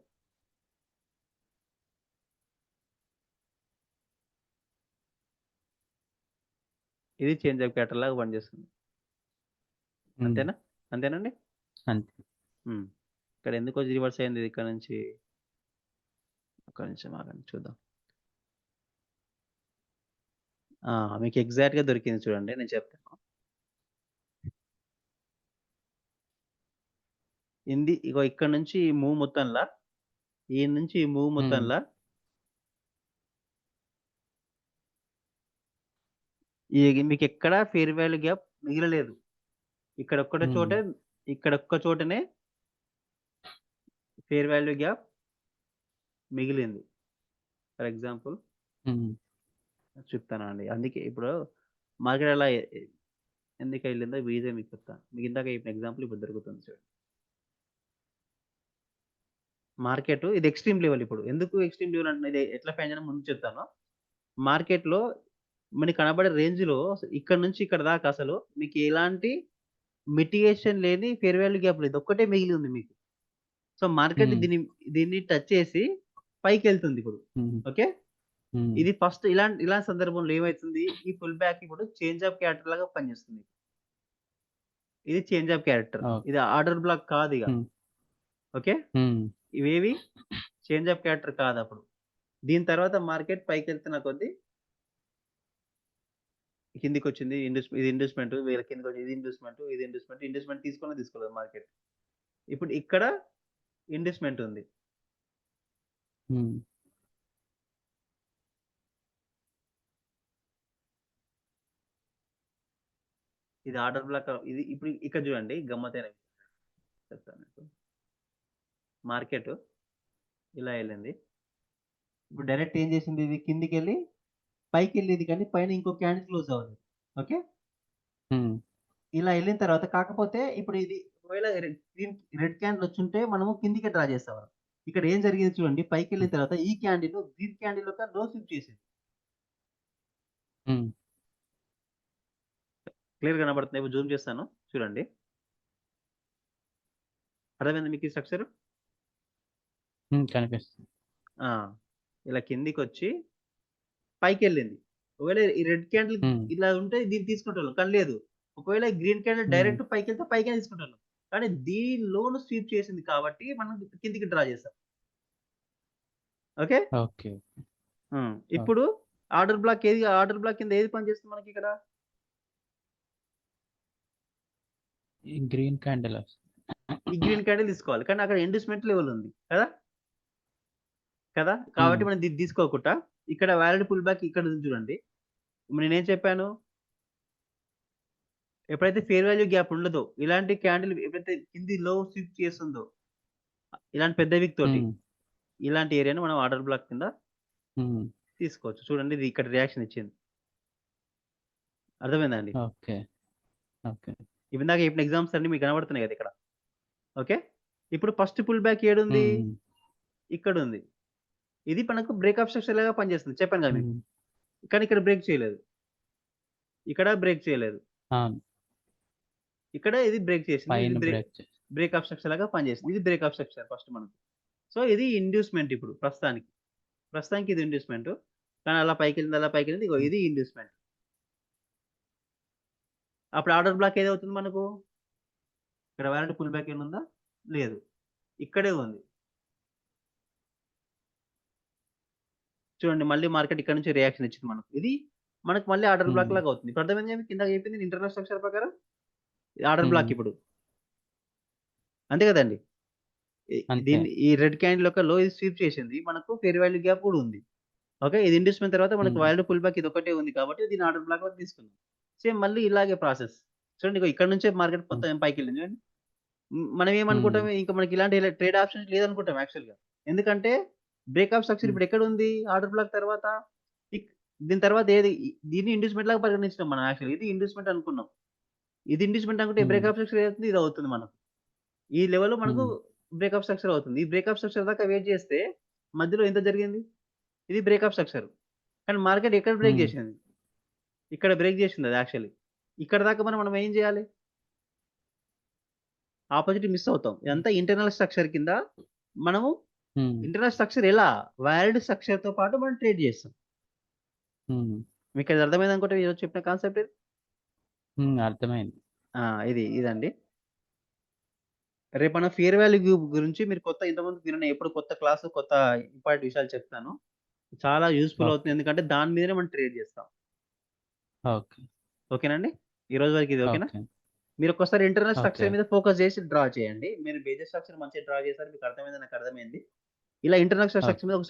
S1: ఇది చేంజ్ ఆఫ్ క్యారెక్టర్ లాగా పనిచేస్తుంది.
S2: హ్మ్.
S1: అంతేనా? అంతేనండి?
S2: అంతే.
S1: హ్మ్. ఇక్కడ ఎందుకో రివర్స్ అయింది ఇక్కడ నుంచి. ఒక్క నిమిషం ఆగండి చూద్దాం. మీకు ఎగ్జాక్ట్‌గా దొరికింది చూడండి. నేను చెప్తాను. ఇగో ఇక్కడ నుంచి ఈ మూవ్ మొత్తంలా ఈ నుంచి ఈ మూవ్
S2: హ్మ్.
S1: మొత్తంలా మీకెక్కడ ఫెయిర్ వాల్యూ గ్యాప్ మిగలలేదు. ఇక్కడ ఒక్కటే
S2: హ్మ్.
S1: చోటే ఇక్కడ ఒక్క చోటనే ఫెయిర్ వాల్యూ గ్యాప్ మిగిలింది. ఫర్ ఎగ్జాంపుల్
S2: హ్మ్.
S1: చెప్తానండి. అందుకే ఇప్పుడు మార్కెట్ అలా ఎందుకెళ్ళిందో రీజన్ మీకు చెప్తాను. మీకు ఇందాక చెప్పిన ఎగ్జాంపుల్ ఇప్పుడు దొరుకుతుంది చూడండి. మార్కెట్ ఇది ఎక్స్‌ట్రీమ్ లెవెల్ ఇప్పుడు. ఎందుకు ఎక్స్‌ట్రీమ్ లెవెల్ అంటున్నా ఇది ఎట్లా ఫైండ్ చేయాలో ముందు చెప్తాను. మార్కెట్‌లో మనకి కనబడే రేంజ్‌లో ఇక్కడి నుంచి ఇక్కడ దాకా అసలు మీకు ఎలాంటి మిటిగేషన్ లేని ఫెయిర్ వాల్యూ గ్యాప్ లేదు. ఒక్కటే మిగిలి ఉంది మీకు. సో, మార్కెట్
S2: హ్మ్.
S1: దీన్ని టచ్ చేసి పైకెళ్తుందిప్పుడు.
S2: హ్మ్.
S1: ఓకే.
S2: హ్మ్.
S1: ఇది ఫస్ట్ ఇలాంటి సందర్భంలో ఏమైతుంది? ఈ పుల్ బ్యాక్ ఇప్పుడు చేంజ్ ఆఫ్ క్యారెక్టర్ లాగా పనిచేస్తుంది. ఇది చేంజ్ ఆఫ్ క్యారెక్టర్.
S2: ఓకే.
S1: ఇది ఆర్డర్ బ్లాక్ కాదిగ.
S2: హ్మ్.
S1: ఓకే.
S2: హ్మ్.
S1: ఇవేవి చేంజ్ ఆఫ్ క్యారెక్టర్ కాదప్పుడు. దీని తర్వాత మార్కెట్ పైకెళ్తున్న కొద్దీ కిందికొచ్చింది. ఇది ఇండ్యూస్‌మెంట్ వీళ్ళ కిందకొచ్చి ఇది ఇండ్యూస్‌మెంట్, ఇది ఇండ్యూస్‌మెంట్. ఇండ్యూస్‌మెంట్ తీసుకోలేదు మార్కెట్. ఇప్పుడు ఇక్కడ ఇండ్యూస్‌మెంట్ ఉంది.
S2: హ్మ్.
S1: ఇది ఆర్డర్ బ్లాక్ ఇది ఇప్పుడు ఇక్కడ చూడండి గమ్మత్తైన విషయం చెప్తాను మీకు. మార్కెట్ ఇలా ఎళ్ళింది. ఇప్పుడు డైరెక్ట్ ఏం చేసింది ఇది కిందికెళ్ళి పైకెళ్ళేది కానీ పైన ఇంకో క్యాండిల్ క్లోజ్ అవ్వలేదు. ఓకే.
S2: హ్మ్.
S1: ఇలా ఎళ్ళిన తర్వాత కాకపోతే ఇప్పుడు ఇది ఒకవేళ రెడ్ క్యాండిల్ వచ్చుంటే మనము కిందికి డ్రా చేసేవాళ్ళం. ఇక్కడ ఏం జరిగింది చూడండి పైకెళ్ళిన తర్వాత ఈ క్యాండిల్ గ్రీన్ క్యాండిల్ యొక్క లో స్విప్ చేసింది.
S2: హ్మ్.
S1: క్లియర్‌గా కనబడుతుందా? ఇప్పుడు జూమ్ చేస్తాను చూడండి. అర్థమైందా మీకు ఈ స్ట్రక్చర్?
S2: హ్మ్. కనిపిస్తుంది.
S1: ఆ! ఇలా కిందికొచ్చి పైకెళ్ళింది. ఒకవేళ ఈ రెడ్ క్యాండిల్
S2: హ్మ్.
S1: ఇలా ఉంటే దీన్ని తీసుకునేటోళ్ళం. కానీ లేదు. ఒకవేళ గ్రీన్ క్యాండిల్
S2: హ్మ్.
S1: డైరెక్ట్ పైకెళ్తే పైకే తీసుకునేటోళ్ళం. కానీ దీని లోను స్వీప్ చేసింది కాబట్టి మనం కిందకి డ్రా చేసాం. ఓకే.
S2: ఓకే. ఓకే.
S1: ఇప్పుడు ఆర్డర్ బ్లాక్ కింద ఏది పనిచేస్తుంది మనకిక్కడ?
S2: ఈ గ్రీన్ క్యాండిల్
S1: ఈ గ్రీన్ క్యాండిల్ తీసుకోవాలి. కానీ అక్కడ ఇండ్యూస్‌మెంట్ లెవెల్ ఉంది. కదా! కదా!
S2: హ్మ్.
S1: కాబట్టి మనం దీన్ని తీసుకోకుండా ఇక్కడ వాలిడ్ పుల్ బ్యాక్ ఇక్కడ ఉంది చూడండి. నేనేం చెప్పాను? ఎప్పుడైతే ఫెయిర్ వాల్యూ గ్యాప్ ఉండదో, ఇలాంటి క్యాండిల్ ఎప్పుడైతే కింది లో స్విప్ చేస్తుందో, ఇలాంటి పెద్ద విక్ తోటి,
S2: హ్మ్.
S1: ఇలాంటి ఏరియాని మనం ఆర్డర్ బ్లాక్ కింద
S2: హ్మ్.
S1: తీసుకోవచ్చు. చూడండి ఇది ఇక్కడ రియాక్షన్ ఇచ్చింది. అర్థమైందా అండి?
S2: ఓకే. ఓకే.
S1: ఇందాక చెప్పిన ఎగ్జాంపుల్స్ అన్నీ మీకు కనబడుతున్నాయి కదా ఇక్కడ. ఓకే. ఇప్పుడు ఫస్ట్ పుల్ బ్యాక్ ఏడుంది?
S2: హ్మ్.
S1: ఇక్కడుంది. ఇది మనకు బ్రేక్ ఆఫ్ స్ట్రక్చర్ లాగా పనిచేస్తుంది. చెప్పాను కదా మీకు.
S2: హ్మ్.
S1: కానీ ఇక్కడ బ్రేక్ చేయలేదు. ఇక్కడ బ్రేక్ చేయలేదు.
S2: అవును.
S1: ఇక్కడ ఇది బ్రేక్ చేసింది. ఇది
S2: పైన బ్రేక్ చేసి
S1: బ్రేక్ ఆఫ్ స్ట్రక్చర్ లాగా పనిచేసింది. ఇది బ్రేక్ ఆఫ్ స్ట్రక్చర్ ఫస్ట్ మనకు. సో, ఇది ఇండ్యూస్‌మెంట్ ఇప్పుడు ప్రస్తుతానికి. ప్రస్తుతానికి ఇది ఇండ్యూస్‌మెంట్. కానీ అలా పైకెళ్ళింది, అలా పైకెళ్ళింది. ఇగో
S2: హ్మ్.
S1: ఇది ఇండ్యూస్‌మెంట్. అప్పుడు ఆర్డర్ బ్లాక్ ఏదవుతుంది మనకు? ఇక్కడ వాలిడ్ పుల్ బ్యాక్ ఏమైనా ఉందా? లేదు. ఇక్కడే ఉంది. చూడండి మళ్ళీ మార్కెట్ ఇక్కడ నుంచి రియాక్షన్ ఇచ్చింది మనకు. ఇది మనకు మళ్ళీ ఆర్డర్ బ్లాక్
S2: హ్మ్.
S1: లాగా అవుతుంది. ఇప్పుడు అర్థమైందా మీకు ఇందాక చెప్పింది ఇంటర్నల్ స్ట్రక్చర్ ప్రకారం? ఇది ఆర్డర్
S2: హ్మ్.
S1: బ్లాక్ ఇప్పుడు. అంతే కదండీ! ఇ
S2: అంతే.
S1: దీన్ని ఈ రెడ్ క్యాండిల్ యొక్క లో ఇది స్వీప్ చేసింది. మనకు ఫెయిర్ వాల్యూ గ్యాప్ కూడా ఉంది. ఓకే. ఇది ఇండ్యూస్‌మెంట్ తర్వాత మనకు
S2: హ్మ్.
S1: వాలిడ్ పుల్ బ్యాక్ ఇదొక్కటే ఉంది కాబట్టి దీన్ని ఆర్డర్ బ్లాక్ లాగా తీసుకున్నాం. సేమ్ మళ్ళీ ఇలాగే ప్రాసెస్. చూడండి ఇగో ఇక్కడ నుంచే మార్కెట్
S2: హ్మ్.
S1: మొత్తం పైకెళ్ళింది చూడండి. మనం
S2: హ్మ్.
S1: ఏమనుకుంటాం ఇంకా మనకి ఇలాంటి ట్రేడ్ ఆప్షన్స్ లేదనుకుంటాం యాక్చువల్‌గా. ఎందుకంటే బ్రేక్ ఆఫ్ స్ట్రక్చర్
S2: హ్మ్.
S1: ఇప్పుడు ఎక్కడుంది? ఆర్డర్ బ్లాక్ తర్వాత ఇక్ దీని తర్వాత ఏది దీన్ని ఇండ్యూస్‌మెంట్ లాగా పరిగణించినాం మనం యాక్చువల్‌గా. ఇది ఇండ్యూస్‌మెంట్ అనుకున్నాం. ఇది ఇండ్యూస్‌మెంట్ అనుకుంటే
S2: హ్మ్.
S1: బ్రేక్ ఆఫ్ స్ట్రక్చర్ ఏదవుతుంది? ఇది అవుతుంది మనకు. ఈ లెవెల్‌లో మనకు
S2: హ్మ్.
S1: బ్రేక్ ఆఫ్ స్ట్రక్చర్ అవుతుంది. ఈ బ్రేక్ ఆఫ్ స్ట్రక్చర్ దాకా వెయిట్ చేస్తే మధ్యలో ఎంత జరిగింది? ఇది బ్రేక్ ఆఫ్ స్ట్రక్చర్. కానీ మార్కెట్ ఎక్కడ బ్రేక్
S2: హ్మ్.
S1: చేసింది? ఇక్కడ బ్రేక్ చేసింది అది యాక్చువల్లీ. ఇక్కడ దాకా మనం ఏం చేయాలి? ఆపర్చునిటీ మిస్ అవుతాం. ఇదంతా ఇంటర్నల్ స్ట్రక్చర్ కింద మనము
S2: హ్మ్.
S1: ఇంటర్నల్ స్ట్రక్చర్ ఎలా? వాలిడ్ స్ట్రక్చర్‌తో పాటు మనం ట్రేడ్ చేస్తాం.
S2: హ్మ్.
S1: మీకది అర్థమైందనుకుంటా ఈరోజు చెప్పిన కాన్సెప్ట్ ఇది.
S2: హ్మ్. అర్థమైంది.
S1: ఆ! ఇదండి. రేపు మనం ఫేర్ వాల్యూ గురించి మీరు ఇంతకుముందు వినని ఎప్పుడు కొత్త క్లాసు, కొత్త ఇంపార్టెంట్ విషయాలు చెప్తాను. చాలా యూజ్‌ఫుల్ అవుతుంది.
S2: ఓకే.
S1: ఎందుకంటే దాని మీదనే మనం ట్రేడ్ చేస్తాం.
S2: ఓకే.
S1: ఓకేనండి? ఈరోజు వరకు ఇది ఓకేనా?
S2: ఓకే.
S1: మీరొక్కసారి ఇంటర్నల్
S2: ఓకే.
S1: స్ట్రక్చర్ మీద ఫోకస్ చేసి డ్రా చేయండి. మీరు బేసిక్ స్ట్రక్చర్ మంచిగా డ్రా చేశారు. మీకు అర్థమైంది. నాకు అర్థమైంది. ఇలా ఇంటర్నల్ స్ట్రక్చర్
S2: ఓకే.
S1: మీద ఒకసారి